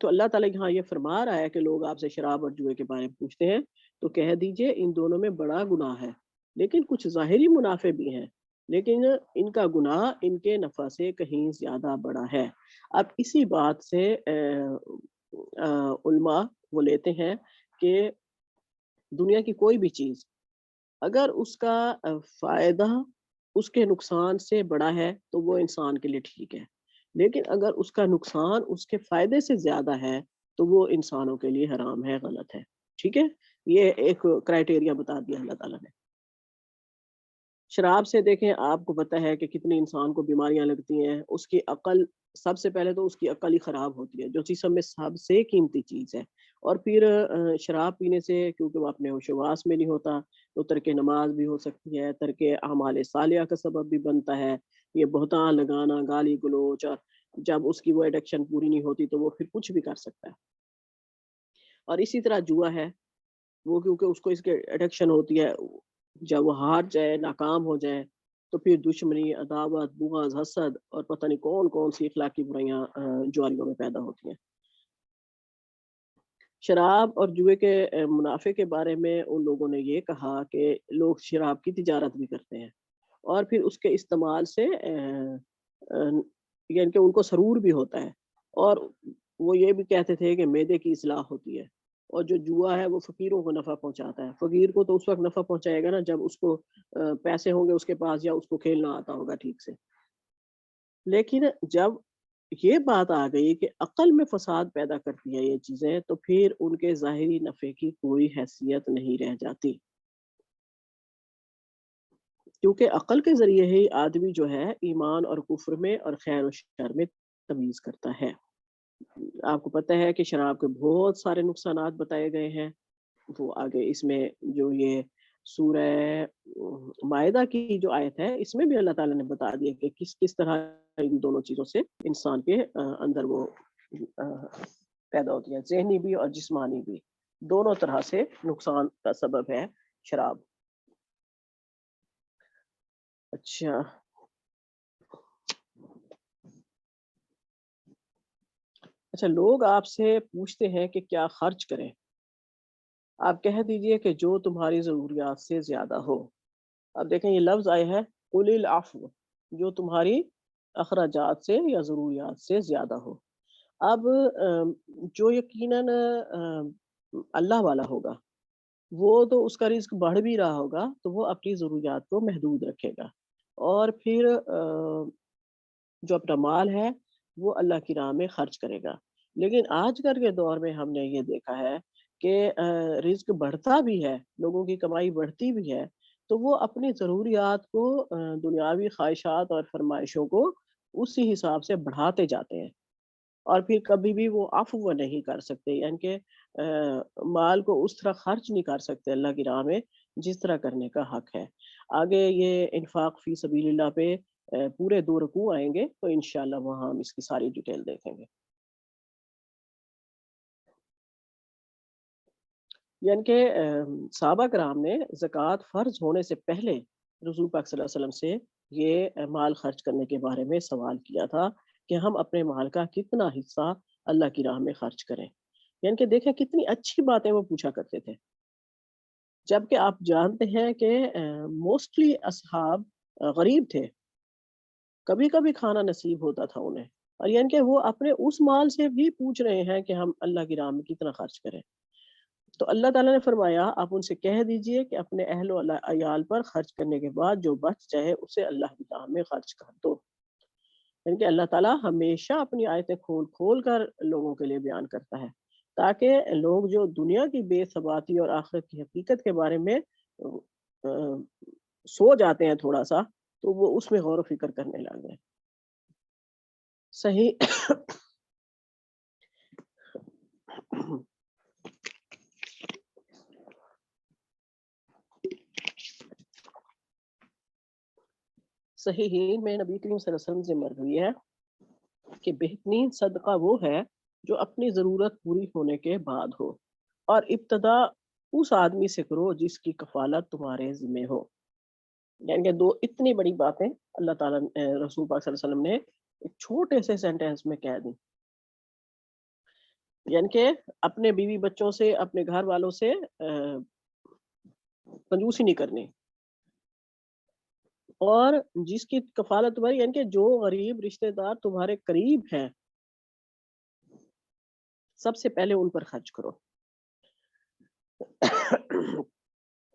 تو اللہ تعالیٰ یہاں یہ فرما رہا ہے کہ لوگ آپ سے شراب اور جوئے کے بارے میں پوچھتے ہیں تو کہہ دیجئے ان دونوں میں بڑا گناہ ہے، لیکن کچھ ظاہری منافع بھی ہیں، لیکن ان کا گناہ ان کے نفع سے کہیں زیادہ بڑا ہے. اب اسی بات سے علماء وہ لیتے ہیں کہ دنیا کی کوئی بھی چیز اگر اس کا فائدہ اس کے نقصان سے بڑا ہے تو وہ انسان کے لیے ٹھیک ہے، لیکن اگر اس کا نقصان اس کے فائدے سے زیادہ ہے تو وہ انسانوں کے لیے حرام ہے، غلط ہے. ٹھیک ہے، یہ ایک کرائٹیریا بتا دیا اللہ تعالیٰ نے. شراب سے دیکھیں آپ کو پتہ ہے کہ کتنی انسان کو بیماریاں لگتی ہیں. اس کی عقل، سب سے پہلے تو اس کی عقل ہی خراب ہوتی ہے جو چیز میں سب سے قیمتی چیز ہے. اور پھر شراب پینے سے کیونکہ وہ اپنے ہوش و حواس میں نہیں ہوتا تو ترک نماز بھی ہو سکتی ہے، ترک اعمال صالحہ کا سبب بھی بنتا ہے. یہ بہتان لگانا، گالی گلوچ، اور جب اس کی وہ ایڈکشن پوری نہیں ہوتی تو وہ پھر کچھ بھی کر سکتا ہے. اور اسی طرح جوا ہے، وہ کیونکہ اس کو اس کے ایڈکشن ہوتی ہے، جب وہ ہار جائے، ناکام ہو جائے تو پھر دشمنی، عداوت، بغض، حسد اور پتہ نہیں کون کون سی اخلاقی برائیاں جواریوں میں پیدا ہوتی ہیں. شراب اور جوئے کے منافع کے بارے میں ان لوگوں نے یہ کہا کہ لوگ شراب کی تجارت بھی کرتے ہیں اور پھر اس کے استعمال سے یعنی کہ ان کو سرور بھی ہوتا ہے، اور وہ یہ بھی کہتے تھے کہ معدے کی اصلاح ہوتی ہے. اور جو جوا ہے وہ فقیروں کو نفع پہنچاتا ہے. فقیر کو تو اس وقت نفع پہنچائے گا نا جب اس کو پیسے ہوں گے اس کے پاس یا اس کو کھیلنا آتا ہوگا ٹھیک سے. لیکن جب یہ بات آ گئی کہ عقل میں فساد پیدا کرتی ہے یہ چیزیں تو پھر ان کے ظاہری نفع کی کوئی حیثیت نہیں رہ جاتی، کیونکہ عقل کے ذریعے ہی آدمی جو ہے ایمان اور کفر میں اور خیر و شر میں تمیز کرتا ہے. آپ کو پتہ ہے کہ شراب کے بہت سارے نقصانات بتائے گئے ہیں. وہ آگے اس میں جو یہ سورہ مائدہ کی جو آیت ہے اس میں بھی اللہ تعالیٰ نے بتا دیا کہ کس کس طرح ان دونوں چیزوں سے انسان کے اندر وہ پیدا ہوتی ہیں، ذہنی بھی اور جسمانی بھی، دونوں طرح سے نقصان کا سبب ہے شراب. اچھا، لوگ آپ سے پوچھتے ہیں کہ کیا خرچ کریں. آپ کہہ دیجئے کہ جو تمہاری ضروریات سے زیادہ ہو. اب دیکھیں یہ لفظ آئے ہے قُلِ الْعَفْوَ، جو تمہاری اخراجات سے یا ضروریات سے زیادہ ہو. اب جو یقیناً اللہ والا ہوگا وہ تو اس کا رزق بڑھ بھی رہا ہوگا تو وہ اپنی ضروریات کو محدود رکھے گا، اور پھر جو اپنا مال ہے وہ اللہ کی راہ میں خرچ کرے گا. لیکن آج کل کے دور میں ہم نے یہ دیکھا ہے کہ رزق بڑھتا بھی ہے، لوگوں کی کمائی بڑھتی بھی ہے تو وہ اپنی ضروریات کو، دنیاوی خواہشات اور فرمائشوں کو اسی حساب سے بڑھاتے جاتے ہیں، اور پھر کبھی بھی وہ عفو نہیں کر سکتے، یعنی کہ مال کو اس طرح خرچ نہیں کر سکتے اللہ کی راہ میں جس طرح کرنے کا حق ہے. آگے یہ انفاق فی سبیل اللہ پہ پورے 2 رکوع آئیں گے تو انشاءاللہ وہاں ہم اس کی ساری ڈیٹیل دیکھیں گے. یعنی کہ صحابہ کرام نے زکوٰۃ فرض ہونے سے پہلے رسول پاک صلی اللہ علیہ وسلم سے یہ مال خرچ کرنے کے بارے میں سوال کیا تھا کہ ہم اپنے مال کا کتنا حصہ اللہ کی راہ میں خرچ کریں. یعنی کہ دیکھیں کتنی اچھی باتیں وہ پوچھا کرتے تھے، جبکہ آپ جانتے ہیں کہ موسٹلی اصحاب غریب تھے، کبھی کبھی کھانا نصیب ہوتا تھا انہیں، اور یعنی کہ وہ اپنے اس مال سے بھی پوچھ رہے ہیں کہ ہم اللہ کی راہ میں کتنا خرچ کریں. تو اللہ تعالیٰ نے فرمایا آپ ان سے کہہ دیجئے کہ اپنے اہل و عیال پر خرچ کرنے کے بعد جو بچ جائے اسے اللہ کی راہ میں خرچ کر دو. یعنی کہ اللہ تعالیٰ ہمیشہ اپنی آیتیں کھول کھول کر لوگوں کے لیے بیان کرتا ہے تاکہ لوگ جو دنیا کی بے ثباتی اور آخرت کی حقیقت کے بارے میں سو جاتے ہیں تھوڑا سا تو وہ اس میں غور و فکر کرنے لگے. صحیح صحیح میں نبی کریم صلی اللہ علیہ وسلم سے مروی ہے کہ بہترین صدقہ وہ ہے جو اپنی ضرورت پوری ہونے کے بعد ہو اور ابتدا اس آدمی سے کرو جس کی کفالت تمہارے ذمہ ہو. یعنی کہ دو اتنی بڑی باتیں اللہ تعالیٰ رسول پاک صلی اللہ علیہ وسلم نے ایک چھوٹے سے سینٹینس میں کہہ دی. یعنی کہ اپنے بیوی بچوں سے اپنے گھر والوں سے کنجوسی نہیں کرنی، اور جس کی کفالت تمہاری یعنی کہ جو غریب رشتہ دار تمہارے قریب ہیں سب سے پہلے ان پر خرچ کرو.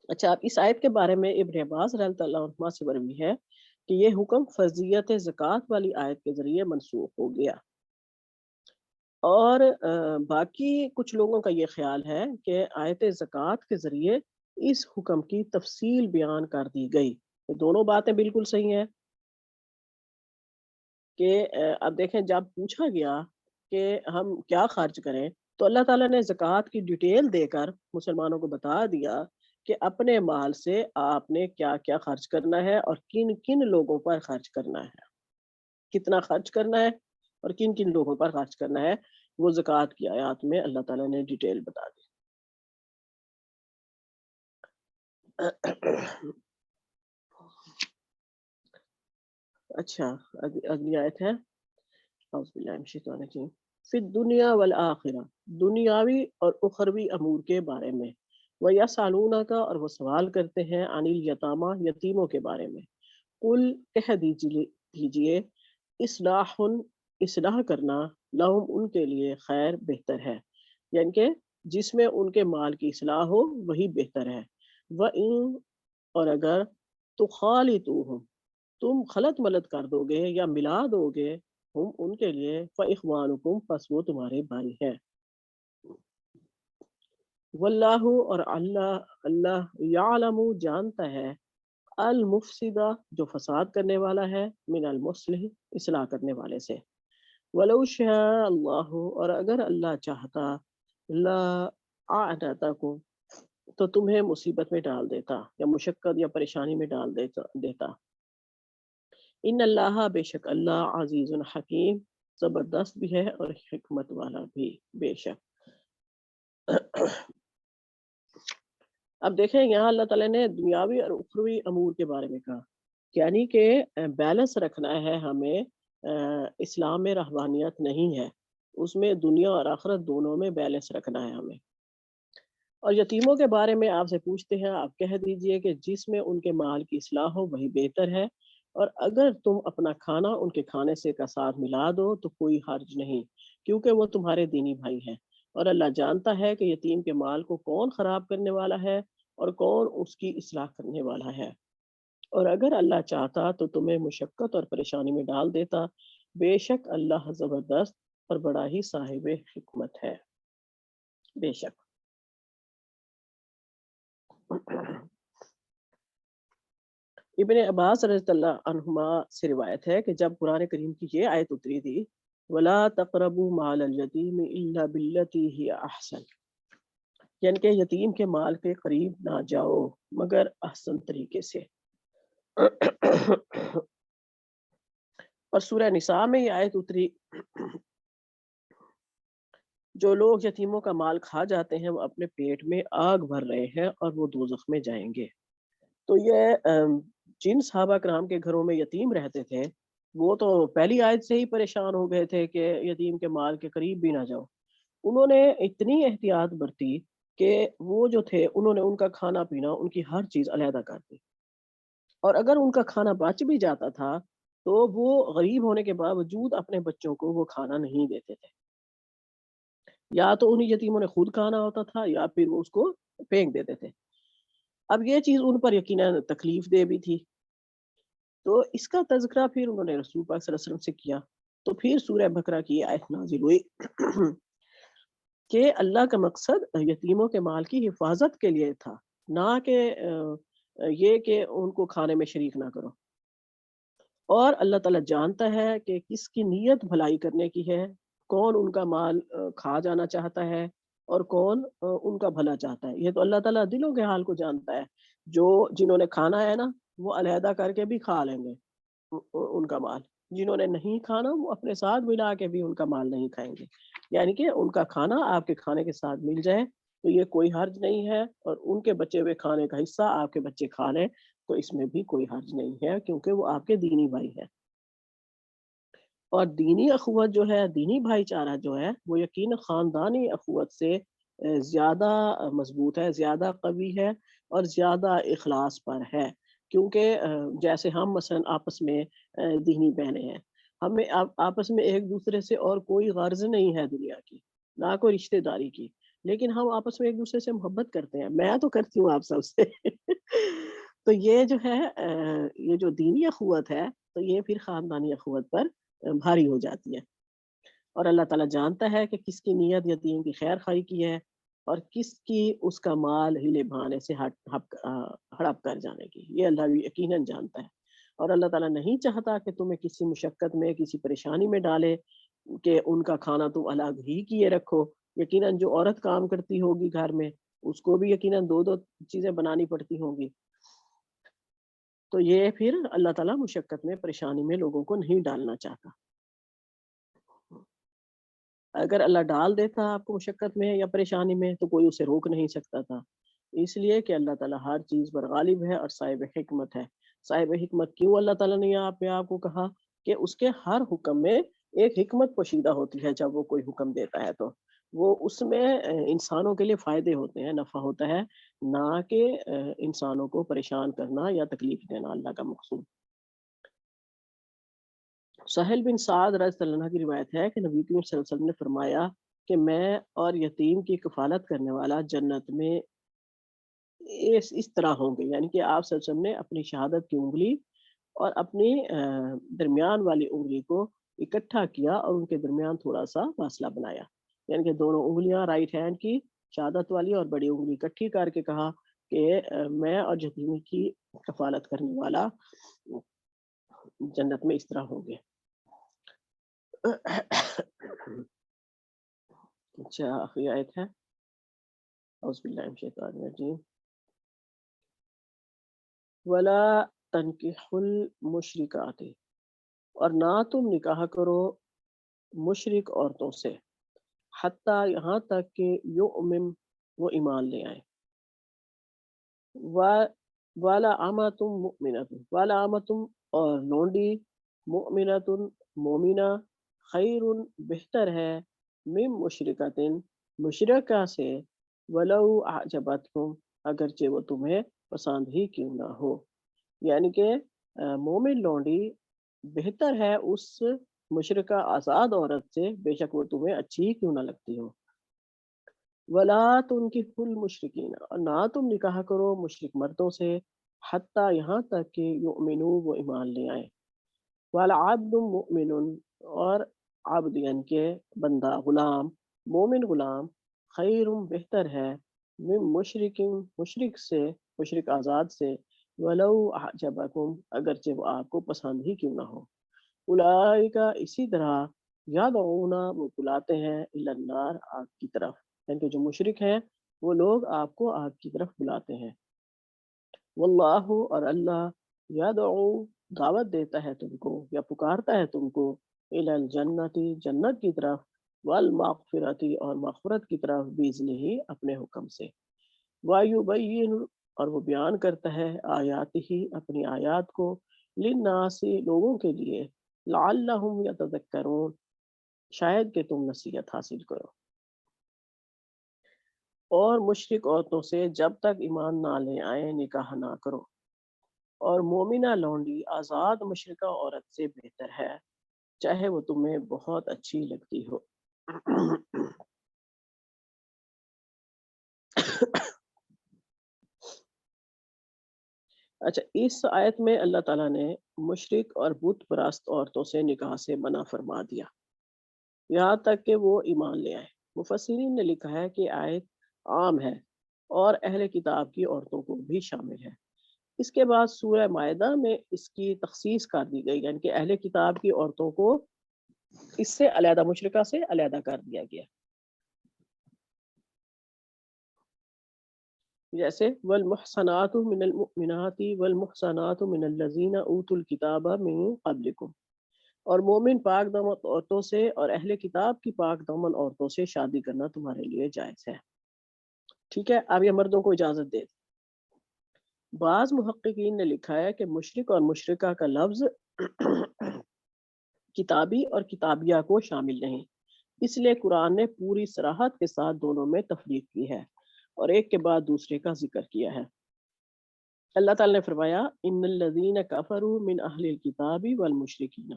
اچھا، اب اس آیت کے بارے میں ابن عباس رضی اللہ عنہ سے مروی ہے کہ یہ حکم فرضیت زکوٰۃ والی آیت کے ذریعے منسوخ ہو گیا. اور باقی کچھ لوگوں کا یہ خیال ہے کہ آیت زکوٰۃ کے ذریعے اس حکم کی تفصیل بیان کر دی گئی. دونوں باتیں بالکل صحیح ہیں کہ اب دیکھیں جب پوچھا گیا کہ ہم کیا خرچ کریں تو اللہ تعالیٰ نے زکوٰۃ کی ڈیٹیل دے کر مسلمانوں کو بتا دیا کہ اپنے مال سے آپ نے کیا کیا خرچ کرنا ہے اور کن کن لوگوں پر خرچ کرنا ہے، کتنا خرچ کرنا ہے اور کن کن لوگوں پر خرچ کرنا ہے. وہ زکوٰۃ کی آیات میں اللہ تعالیٰ نے ڈیٹیل بتا دی. اچھا، اگلی آیت ہے اعوذ باللہ من الشیطان الرجیم فی الدنیا والآخرہ، دنیاوی اور اخروی امور کے بارے میں. وَيَسْأَلُونَكَ، اور وہ سوال کرتے ہیں عن الیتامیٰ، یتیموں کے بارے میں. قل، کہہ دیجئے اصلاح، اصلاح کرنا، لہم ان کے لیے خیر بہتر ہے، یعنی کہ جس میں ان کے مال کی اصلاح ہو وہی بہتر ہے. وَإِن، اور اگر تخالطوہم، تم خلط ملط کر دو گے یا ملا دو گے ہم ان کے لیے فاخوانکم، پس وہ تمہارے بھائی ہیں. واللہ، اور اللہ یعلم، جانتا ہے، المفسدہ، جو فساد کرنے والا ہے، من المصلح، اصلاح کرنے والے سے. ولو شاء اللہ، اور اگر اللہ چاہتا، لا اعنتکم، تو تمہیں مصیبت میں ڈال دیتا یا مشقت یا پریشانی میں ڈال دیتا. ان اللہ، بے شک اللہ، عزیز حکیم، زبردست بھی ہے اور حکمت والا بھی. بے شک. اب دیکھیں یہاں اللہ تعالیٰ نے دنیاوی اور اخروی امور کے بارے میں کہا، یعنی کہ بیلنس رکھنا ہے ہمیں. اسلام میں رحمانیت نہیں ہے، اس میں دنیا اور آخرت دونوں میں بیلنس رکھنا ہے ہمیں. اور یتیموں کے بارے میں آپ سے پوچھتے ہیں، آپ کہہ دیجئے کہ جس میں ان کے مال کی اصلاح ہو وہی بہتر ہے، اور اگر تم اپنا کھانا ان کے کھانے سے کا ساتھ ملا دو تو کوئی حرج نہیں، کیونکہ وہ تمہارے دینی بھائی ہیں. اور اللہ جانتا ہے کہ یتیم کے مال کو کون خراب کرنے والا ہے اور کون اس کی اصلاح کرنے والا ہے. اور اگر اللہ چاہتا تو تمہیں مشقت اور پریشانی میں ڈال دیتا. بے شک اللہ زبردست اور بڑا ہی صاحب حکمت ہے. بے شک. ابن عباس رضی اللہ عنہما سے روایت ہے کہ جب قرآن کریم کی یہ آیت اتری تھی، وَلَا تَقْرَبُوا مَالَ الْيَتِيمِ إِلَّا بِالَّتِي هِيَ أَحْسَنُ، یعنی کہ یتیم کے مال کے قریب نہ جاؤ مگر احسن طریقے سے. اور سورہ نساء میں یہ آیت اتری، جو لوگ یتیموں کا مال کھا جاتے ہیں وہ اپنے پیٹ میں آگ بھر رہے ہیں اور وہ دوزخ میں جائیں گے. تو یہ جن صحابہ کرام کے گھروں میں یتیم رہتے تھے وہ تو پہلی آیت سے ہی پریشان ہو گئے تھے کہ یتیم کے مال کے قریب بھی نہ جاؤ. انہوں نے اتنی احتیاط برتی کہ وہ جو تھے انہوں نے ان کا کھانا پینا، ان کی ہر چیز علیحدہ کر دی. اور اگر ان کا کھانا بچ بھی جاتا تھا تو وہ غریب ہونے کے باوجود اپنے بچوں کو وہ کھانا نہیں دیتے تھے، یا تو انہیں یتیموں نے خود کھانا ہوتا تھا یا پھر وہ اس کو پھینک دیتے تھے. اب یہ چیز ان پر یقیناً تکلیف دہ بھی تھی، تو اس کا تذکرہ پھر انہوں نے رسول پاک صلی اللہ علیہ وسلم سے کیا. تو پھر سورہ بقرہ کی آیت نازل ہوئی کہ اللہ کا مقصد یتیموں کے مال کی حفاظت کے لیے تھا، نہ کہ یہ کہ ان کو کھانے میں شریک نہ کرو. اور اللہ تعالیٰ جانتا ہے کہ کس کی نیت بھلائی کرنے کی ہے، کون ان کا مال کھا جانا چاہتا ہے اور کون ان کا بھلا چاہتا ہے. یہ تو اللہ تعالیٰ دلوں کے حال کو جانتا ہے. جنہوں نے کھانا ہے نا وہ علیحدہ کر کے بھی کھا لیں گے ان کا مال، جنہوں نے نہیں کھانا وہ اپنے ساتھ ملا کے بھی ان کا مال نہیں کھائیں گے. یعنی کہ ان کا کھانا آپ کے کھانے کے ساتھ مل جائے تو یہ کوئی حرج نہیں ہے، اور ان کے بچے ہوئے کھانے کا حصہ آپ کے بچے کھا لیں تو اس میں بھی کوئی حرج نہیں ہے، کیونکہ وہ آپ کے دینی بھائی ہے۔ اور دینی اخوت جو ہے، دینی بھائی چارہ جو ہے، وہ یقیناً خاندانی اخوت سے زیادہ مضبوط ہے، زیادہ قوی ہے اور زیادہ اخلاص پر ہے، کیونکہ جیسے ہم مثلاً آپس میں دینی بہنیں ہیں، ہمیں آپس میں ایک دوسرے سے اور کوئی غرض نہیں ہے دنیا کی، نہ کوئی رشتہ داری کی، لیکن ہم آپس میں ایک دوسرے سے محبت کرتے ہیں، میں تو کرتی ہوں آپ سب سے تو یہ جو ہے یہ جو دینی اخوت ہے، تو یہ پھر خاندانی اخوت پر بھاری ہو جاتی ہے، اور اللہ تعالیٰ جانتا ہے کہ کس کی نیت یتیم کی خیر خواہی کی ہے اور کس کی اس کا مال ہلے بہانے سے ہڑپ کر جانے کی، یہ اللہ بھی یقیناً جانتا ہے، اور اللہ تعالیٰ نہیں چاہتا کہ تمہیں کسی مشقت میں، کسی پریشانی میں ڈالے کہ ان کا کھانا تم الگ ہی کیے رکھو۔ یقیناً جو عورت کام کرتی ہوگی گھر میں، اس کو بھی یقیناً دو دو چیزیں بنانی پڑتی ہوں گی، تو یہ پھر اللہ تعالیٰ مشقت میں، پریشانی میں لوگوں کو نہیں ڈالنا چاہتا۔ اگر اللہ ڈال دیتا آپ کو مشقت میں یا پریشانی میں تو کوئی اسے روک نہیں سکتا تھا، اس لیے کہ اللہ تعالیٰ ہر چیز پر غالب ہے اور صاحب حکمت ہے۔ صاحب حکمت کیوں اللہ تعالیٰ نے یہاں پہ آپ کو کہا کہ اس کے ہر حکم میں ایک حکمت پوشیدہ ہوتی ہے، جب وہ کوئی حکم دیتا ہے تو وہ اس میں انسانوں کے لیے فائدے ہوتے ہیں، نفع ہوتا ہے، نہ کہ انسانوں کو پریشان کرنا یا تکلیف دینا اللہ کا مقصود۔ سہل بن سعد رضی اللہ عنہ کی روایت ہے کہ نبی کریم صلی اللہ علیہ وسلم نے فرمایا کہ میں اور یتیم کی کفالت کرنے والا جنت میں اس طرح ہوں گے، یعنی کہ آپ صلی اللہ علیہ وسلم نے اپنی شہادت کی انگلی اور اپنی درمیان والی انگلی کو اکٹھا کیا اور ان کے درمیان تھوڑا سا فاصلہ بنایا، یعنی کہ دونوں انگلیاں رائٹ ہینڈ کی شہادت والی اور بڑی انگلی اکٹھی کر کے کہا کہ میں اور یتیمی کی کفالت کرنے والا جنت میں اس طرح ہوں گے۔ اچھا، آخری آیت ہے، اعوذ باللہ من الشیطان الرجیم، ولا تنکحوا المشرکات، اور نہ تم نکاح کرو مشرک عورتوں سے، حتیٰ یہاں تک کہ یؤمن، وہ ایمان لے آئیں، والا امۃ مؤمنۃ، والا امۃ، اور لونڈی، مؤمنۃ، مومنہ، خیر، بہتر ہے، من مشرکۃ، مشرکہ سے، ولو اعجبتکم، اگرچہ وہ تمہیں پسند ہی کیوں نہ ہو، یعنی کہ مومن لونڈی بہتر ہے اس مشرکہ آزاد عورت سے، بے شک وہ تمہیں اچھی ہی کیوں نہ لگتی ہو۔ ولا تنکحوا المشرکین، اور نہ تم نکاح کرو مشرک مردوں سے، حتیٰ یہاں تک کہ یؤمنوا، وہ ایمان لے آئیں، والعبد مؤمن، اور عبد یعنی کہ بندہ، غلام، مومن غلام، خیر، بہتر ہے، من مشرک، مشرک سے، مشرک آزاد سے، ولو اعجبکم، اگرچہ وہ آپ کو پسند ہی کیوں نہ ہو۔ اولئک، اسی طرح، یدعون، وہ بلاتے ہیں، الی النار، آگ کی طرف، یعنی کہ جو مشرک ہیں وہ لوگ آپ کو آگ کی طرف بلاتے ہیں۔ واللہ، اور اللہ، یدعو، دعوت دیتا ہے تم کو یا پکارتا ہے تم کو، الی الجنت، جنت کی طرف، والمغفرت، اور مغفرت کی طرف، باذنہ، اپنے حکم سے، ویبین، اور وہ بیان کرتا ہے، آیات ہی، اپنی آیات کو، للناس، لوگوں کے لیے، لعلہم یتذکرون، شاید کہ تم نصیحت حاصل کرو۔ اور مشرک عورتوں سے جب تک ایمان نہ لے آئیں نکاح نہ کرو، اور مومنہ لونڈی آزاد مشرکہ عورت سے بہتر ہے، چاہے وہ تمہیں بہت اچھی لگتی ہو۔ اچھا، اس آیت میں اللہ تعالیٰ نے مشرک اور بت پرست عورتوں سے نکاح سے منع فرما دیا، یہاں تک کہ وہ ایمان لے آئے۔ مفسرین نے لکھا ہے کہ آیت عام ہے اور اہل کتاب کی عورتوں کو بھی شامل ہے۔ اس کے بعد سورہ مائدہ میں اس کی تخصیص کر دی گئی، یعنی کہ اہل کتاب کی عورتوں کو اس سے علیحدہ، مشرکہ سے علیحدہ کر دیا گیا، جیسے والمحصنات من المؤمنات والمحصنات من الذین اوتوا الکتاب من قبلکم، اور مومن پاک دامن عورتوں سے اور اہل کتاب کی پاک دامن عورتوں سے شادی کرنا تمہارے لیے جائز ہے۔ ٹھیک ہے، اب یہ مردوں کو اجازت دے. بعض محققین نے لکھا ہے کہ مشرک اور مشرکہ کا لفظ کتابی اور کتابیہ کو شامل نہیں، اس لیے قرآن نے پوری صراحت کے ساتھ دونوں میں تفریق کی ہے اور ایک کے بعد دوسرے کا ذکر کیا ہے. اللہ تعالیٰ نے فرمایا ان الذین کفروا من اہل الکتاب والمشرکین،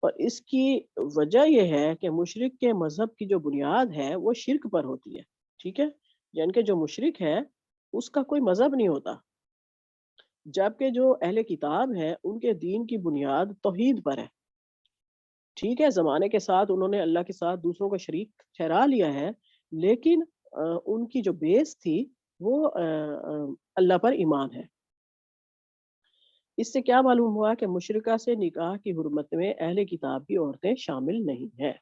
اور اس کی وجہ یہ ہے کہ مشرک کے مذہب کی جو بنیاد ہے وہ شرک پر ہوتی ہے. ٹھیک ہے، یعنی کہ جو مشرک ہے اس کا کوئی مذہب نہیں ہوتا، جبکہ جو اہل کتاب ہے ان کے دین کی بنیاد توحید پر ہے. ٹھیک ہے، زمانے کے ساتھ انہوں نے اللہ کے ساتھ دوسروں کو شریک ٹھہرا لیا ہے، لیکن ان کی جو بیس تھی وہ اللہ پر ایمان ہے. اس سے کیا معلوم ہوا کہ مشرکہ سے نکاح کی حرمت میں اہل کتاب کی عورتیں شامل نہیں ہیں.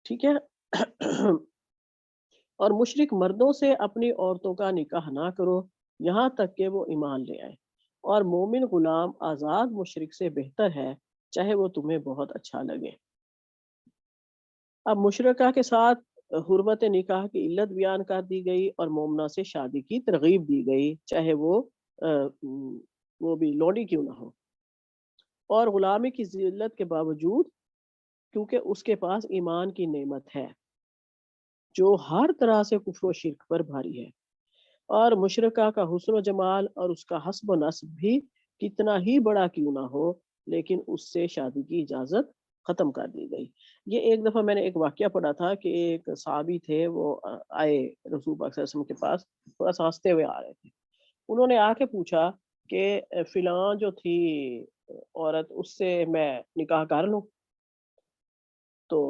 ٹھیک ہے. اور مشرک مردوں سے اپنی عورتوں کا نکاح نہ کرو یہاں تک کہ وہ ایمان لے آئے، اور مومن غلام آزاد مشرک سے بہتر ہے چاہے وہ تمہیں بہت اچھا لگے. اب مشرکہ کے ساتھ حرمت نکاح کی علت بیان کر دی گئی اور مومنہ سے شادی کی ترغیب دی گئی چاہے وہ بھی لونڈی کیوں نہ ہو، اور غلامی کی ذلت کے باوجود، کیونکہ اس کے پاس ایمان کی نعمت ہے جو ہر طرح سے کفر و شرک پر بھاری ہے. اور مشرکہ کا حسن و جمال اور اس کا حسب و نسب بھی کتنا ہی بڑا کیوں نہ ہو، لیکن اس سے شادی کی اجازت ختم کر دی گئی. یہ ایک دفعہ میں نے ایک واقعہ پڑھا تھا کہ ایک صحابی تھے، وہ آئے رسول پاک صلی اللہ علیہ وسلم کے پاس، تھوڑا سا ہنستے ہوئے آ رہے تھے. انہوں نے آ کے پوچھا کہ فلاں جو تھی عورت، اس سے میں نکاح کر لوں؟ تو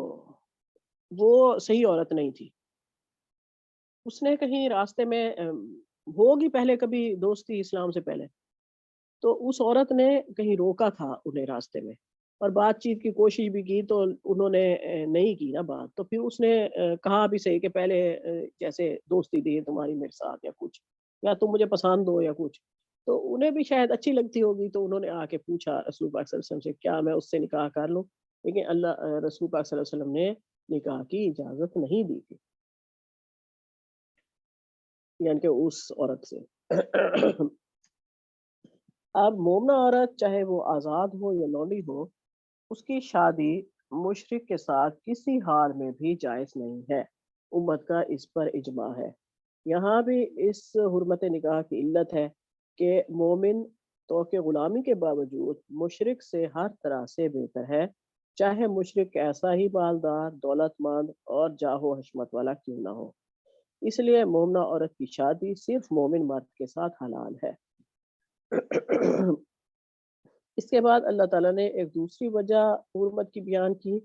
وہ صحیح عورت نہیں تھی. اس نے کہیں راستے میں ہوگی پہلے کبھی دوستی اسلام سے پہلے، تو اس عورت نے کہیں روکا تھا انہیں راستے میں، اور بات چیت کی کوشش بھی کی تو انہوں نے نہیں کی نا بات. تو پھر اس نے کہا بھی صحیح کہ پہلے جیسے دوستی تھی تمہاری میرے ساتھ، یا کچھ، یا تم مجھے پسند ہو یا کچھ. تو انہیں بھی شاید اچھی لگتی ہوگی، تو انہوں نے آ کے پوچھا رسول پاک صلی اللہ علیہ وسلم سے کیا میں اس سے نکاح کر لوں؟ لیکن اللہ رسول پاک صلی اللہ علیہ وسلم نے نکاح کی اجازت نہیں دی تھی، یعنی کہ اس عورت سے. اب مومنہ عورت چاہے وہ آزاد ہو یا لونڈی ہو، اس کی شادی مشرک کے ساتھ کسی حال میں بھی جائز نہیں ہے. امت کا اس پر اجماع ہے. یہاں بھی اس حرمت نکاح کی علت ہے کہ مومن توقع غلامی کے باوجود مشرک سے ہر طرح سے بہتر ہے، چاہے مشرک کیسا ہی بالدار، دولت مند اور جاہ و حشمت والا کیوں نہ ہو. اس لیے مومنہ عورت کی شادی صرف مومن مرد کے ساتھ حلال ہے. اس کے بعد اللہ تعالیٰ نے ایک دوسری وجہ حرمت کی بیان کی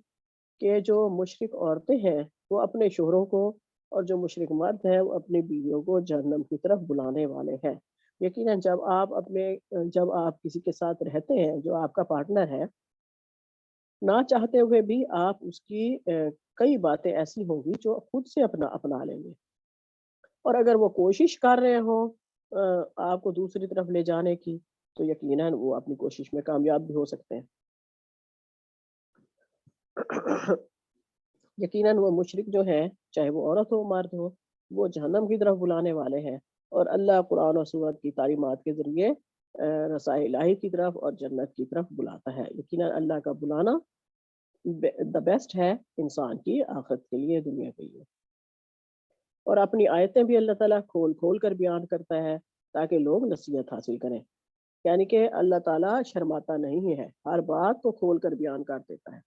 کہ جو مشرک عورتیں ہیں وہ اپنے شوہروں کو، اور جو مشرک مرد ہیں وہ اپنی بیویوں کو جہنم کی طرف بلانے والے ہیں. یقیناً جب آپ کسی کے ساتھ رہتے ہیں جو آپ کا پارٹنر ہے، نہ چاہتے ہوئے بھی آپ اس کی کئی باتیں ایسی ہوں گی جو خود سے اپنا لیں گے، اور اگر وہ کوشش کر رہے ہوں آپ کو دوسری طرف لے جانے کی، تو یقیناً وہ اپنی کوشش میں کامیاب بھی ہو سکتے ہیں. یقیناً وہ مشرک جو ہے، چاہے وہ عورت ہو مرد ہو، وہ جہنم کی طرف بلانے والے ہیں. اور اللہ قرآن و سورت کی تعلیمات کے ذریعے رسائل الہی کی طرف اور جنت کی طرف بلاتا ہے. یقیناً اللہ کا بلانا دا بیسٹ ہے انسان کی آخرت کے لیے، دنیا کے لیے. اور اپنی آیتیں بھی اللہ تعالیٰ کھول کھول کر بیان کرتا ہے تاکہ لوگ نصیحت حاصل کریں. یعنی کہ اللہ تعالیٰ شرماتا نہیں ہے، ہر بات کو کھول کر بیان کر دیتا ہے.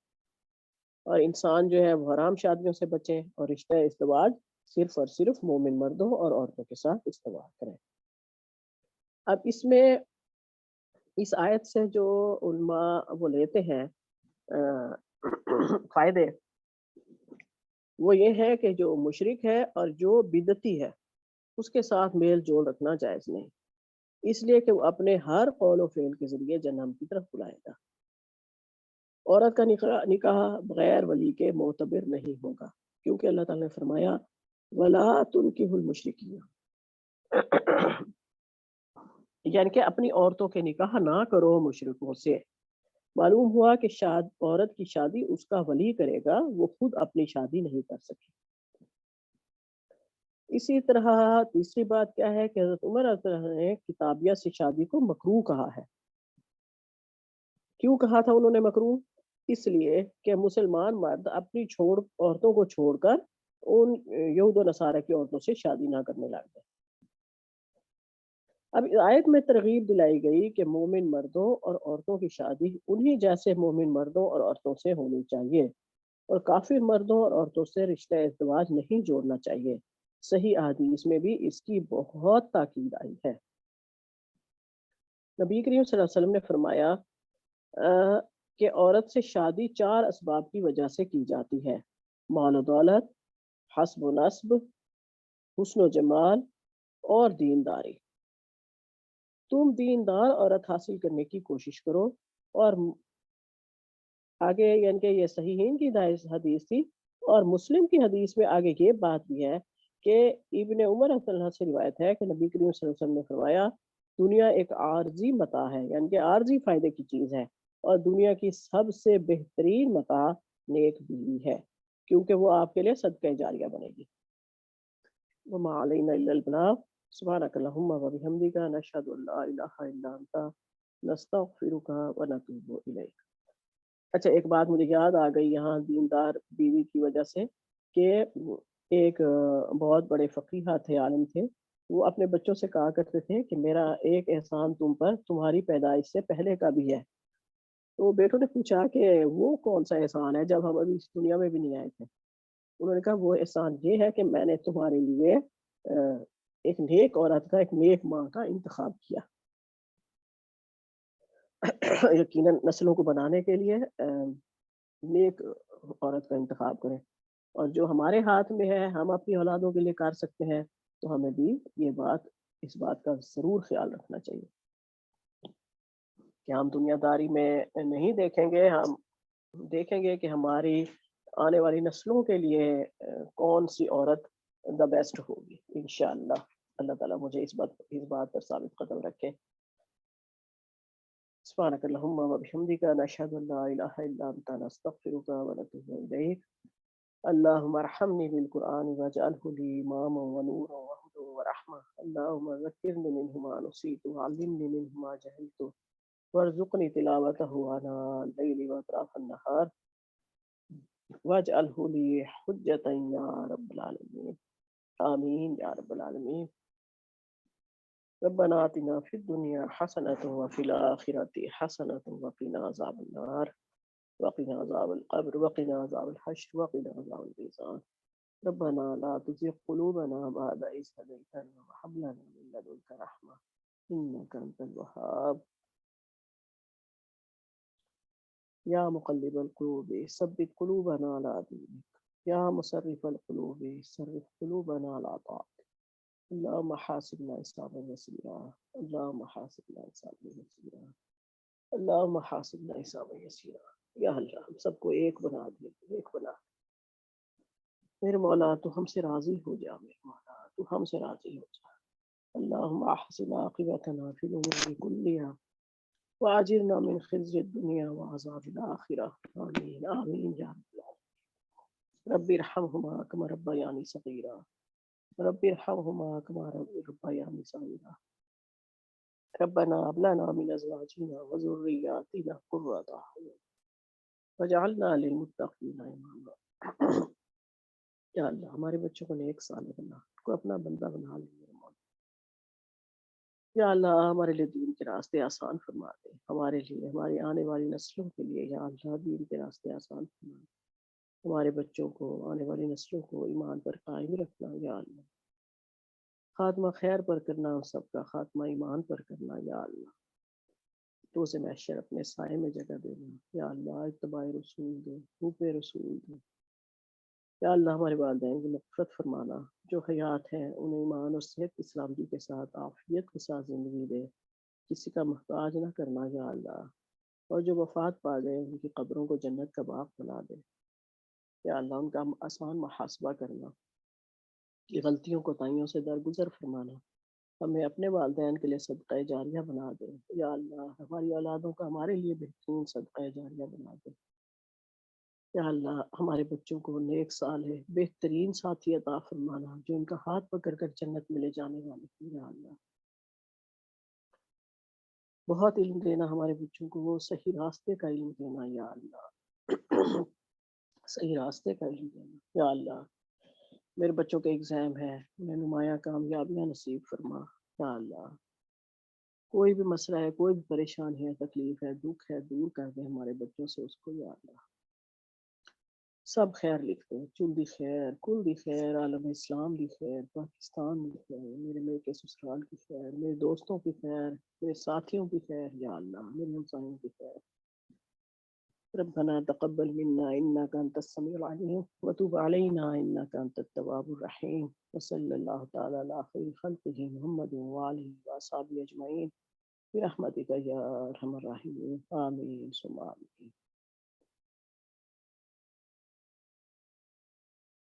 اور انسان جو ہے وہ حرام شادیوں سے بچیں اور رشتہ ازدواج صرف اور صرف مومن مردوں اور عورتوں کے ساتھ استوار کریں. اب اس میں اس آیت سے جو علماء وہ لیتے ہیں فائدے، وہ یہ ہے کہ جو مشرک ہے اور جو بدعتی ہے اس کے ساتھ میل جول رکھنا جائز نہیں، اس لیے کہ وہ اپنے ہر قول و فعل کے ذریعے جہنم کی طرف بلائے گا. عورت کا نکاح بغیر ولی کے معتبر نہیں ہوگا، کیونکہ اللہ تعالیٰ نے فرمایا وَلَا تُنْكِحُوا الْمُشْرِكِينَ، یعنی کہ اپنی عورتوں کے نکاح نہ کرو مشرکوں سے. معلوم ہوا کہ عورت کی شادی اس کا ولی کرے گا، وہ خود اپنی شادی نہیں کر سکے. اسی طرح تیسری بات کیا ہے کہ حضرت عمر رضی اللہ عنہ نے کتابیہ سے شادی کو مکروہ کہا ہے۔ کیوں کہا تھا انہوں نے مکروہ؟ اس لیے کہ مسلمان مرد اپنی عورتوں کو چھوڑ کر ان یہود و نصارہ کی عورتوں سے شادی نہ کرنے لگ گئے۔ اب آیت میں ترغیب دلائی گئی کہ مومن مردوں اور عورتوں کی شادی انہی جیسے مومن مردوں اور عورتوں سے ہونی چاہیے، اور کافر مردوں اور عورتوں سے رشتہ ازدواج نہیں جوڑنا چاہیے۔ صحیح احادیث میں بھی اس کی بہت تاکید آئی ہے۔ نبی کریم صلی اللہ علیہ وسلم نے فرمایا کہ عورت سے شادی 4 اسباب کی وجہ سے کی جاتی ہے: مال و دولت، حسب و نسب، حسن و جمال اور دینداری۔ تم دیندار عورت حاصل کرنے کی کوشش کرو۔ اور آگے یعنی کہ یہ صحیحین کی حدیث تھی، اور مسلم کی حدیث میں آگے یہ بات بھی ہے کہ ابن عمر رضی اللہ عنہ سے روایت ہے کہ نبی کریم صلی اللہ علیہ وسلم نے فرمایا دنیا ایک عارضی متاع ہے، یعنی کہ عارضی فائدے کی چیز ہے، اور دنیا کی سب سے بہترین متاع نیک بیوی ہے، کیونکہ وہ آپ کے لیے صدقہ جاریہ بنے گی۔ وما علینا الا البلاغ سبحانک اللہم وبحمدک نشہد ان لا الہ الا انت نستغفرک ونتوب الیک۔ اچھا ایک بات مجھے یاد آ گئی یہاں دیندار بیوی کی وجہ سے، کہ ایک بہت بڑے فقیہ تھے، عالم تھے، وہ اپنے بچوں سے کہا کرتے تھے کہ میرا ایک احسان تم پر تمہاری پیدائش سے پہلے کا بھی ہے۔ تو بیٹوں نے پوچھا کہ وہ کون سا احسان ہے جب ہم ابھی اس دنیا میں بھی نہیں آئے تھے؟ انہوں نے کہا وہ احسان یہ ہے کہ میں نے تمہارے لیے ایک نیک عورت کا، ایک نیک ماں کا انتخاب کیا۔ یقیناً نسلوں کو بنانے کے لیے نیک عورت کا انتخاب کریں، اور جو ہمارے ہاتھ میں ہے ہم اپنی اولادوں کے لیے کر سکتے ہیں، تو ہمیں بھی اس بات کا ضرور خیال رکھنا چاہیے کہ ہم دنیا داری میں نہیں دیکھیں گے، ہم دیکھیں گے کہ ہماری آنے والی نسلوں کے لیے کون سی عورت دا بیسٹ ہوگی انشاءاللہ۔ اللہ تعالیٰ مجھے اس بات پر ثابت قدم رکھے۔ سبحانك اللهم وبحمدك نشهد ان لا اله الا انت نستغفرك ونتوب اليك۔ اللهم ارحمني بالقرآن واجعله لي اماما ونورا وهدى ورحمة۔ اللهم ذكرني منه ما نسيت وعلمني منه ما جهلت وارزقني تلاوته آناء الليل واطراف النهار واجعله لي حجة يا رب العالمين، آمين يا رب العالمين۔ ربنا آتنا في الدنيا حسنة وفي الآخرة حسنة وقنا عذاب النار وقنا عذاب القبر وقنا عذاب الحشر وقنا عذاب الميزان۔ ربنا لا تزغ قلوبنا بعد إذ هديتنا وهب لنا من لدنك رحمة إنك أنت الوهاب۔ يا مقلب القلوب ثبت قلوبنا على دينك، يا مصرف القلوب صرف قلوبنا على طاعتك۔ اللهم حاسبنا حسابا يسيرا، اللهم حاسبنا حسابا يسيرا، اللهم حاسبنا حسابا يسيرا۔ یا اللہ ہم سب کو ایک بنا دے، ایک بنا دے میرے مولا، تو ہم سے راضی ہو جا، میرے مولا تو ہم سے راضی ہو جا۔ اللهم احسن عاقبتنا في الامور كلها واجرنا من خزي الدنيا وعذاب الاخره، آمين آمين يا رب العالمين۔ رب ارحمهما كما ربياني صغيرا، رب ارحمهما كما ربياني صغيرا۔ ربنا هب لنا من ازواجنا وذرياتنا قرة اعين وجعلنا للمتقین اماما۔ یا اللہ ہمارے بچوں کو نیک صالح بنا، ان کو اپنا بندہ بنا لے میرے مولا۔ یا اللہ ہمارے لیے دین کے راستے آسان فرما دے، ہمارے لیے، ہماری آنے والی نسلوں کے لیے یا اللہ دین کے راستے آسان فرما دے۔ ہمارے بچوں کو، آنے والی نسلوں کو ایمان پر قائم رکھنا یا اللہ، خاتمہ خیر پر کرنا، سب کا خاتمہ ایمان پر کرنا یا اللہ، تو سے محشر اپنے سائے میں جگہ دینا یا اللہ، اتباع رسول دے، حب رسول دے یا اللہ، ہمارے والدین کی مغفرت فرمانا، جو حیات ہیں انہیں ایمان اور صحت کی سلامتی کے ساتھ عافیت کے ساتھ زندگی دے، کسی کا محتاج نہ کرنا یا اللہ، اور جو وفات پا گئے ان کی قبروں کو جنت کا باغ بنا دے یا اللہ، ان کا آسان محاسبہ کرنا، غلطیوں کوتاہیوں سے درگزر فرمانا، ہمیں اپنے والدین کے لیے صدقہ جاریہ بنا دے یا اللہ، ہماری اولادوں کا ہمارے لیے بہترین صدقہ جاریہ بنا دے۔ یا اللہ ہمارے بچوں کو نیک صالح بہترین ساتھی عطا فرمانا جو ان کا ہاتھ پکڑ کر جنت میں لے جانے والے ہیں یا اللہ. بہت علم دینا ہمارے بچوں کو، وہ صحیح راستے کا علم دینا یا اللہ. صحیح راستے کا علم دینا یا اللہ. میرے بچوں کے ایگزام ہے، انہیں نمایاں کامیابیاں نصیب فرما یا اللہ. کوئی بھی مسئلہ ہے، کوئی بھی پریشانی ہے، تکلیف ہے، دکھ ہے، دور کر دے ہمارے بچوں سے اس کو یا اللہ. سب خیر لکھتے ہیں، چل دی خیر، کل دی خیر، عالم اسلام دی خیر، پاکستان دی خیر، میرے میرے سسرال کی خیر، میرے دوستوں کی خیر، میرے ساتھیوں کی خیر یا اللہ، میرے ہمسایوں کی خیر. ربنا تقبل منا انك انت السميع العليم وتب علينا انك انت التواب الرحيم وصلى الله تعالى على خير خلقه محمد وعلى واصحابه اجمعين برحمتك يا ارحم الراحمين آمين ثم آمين.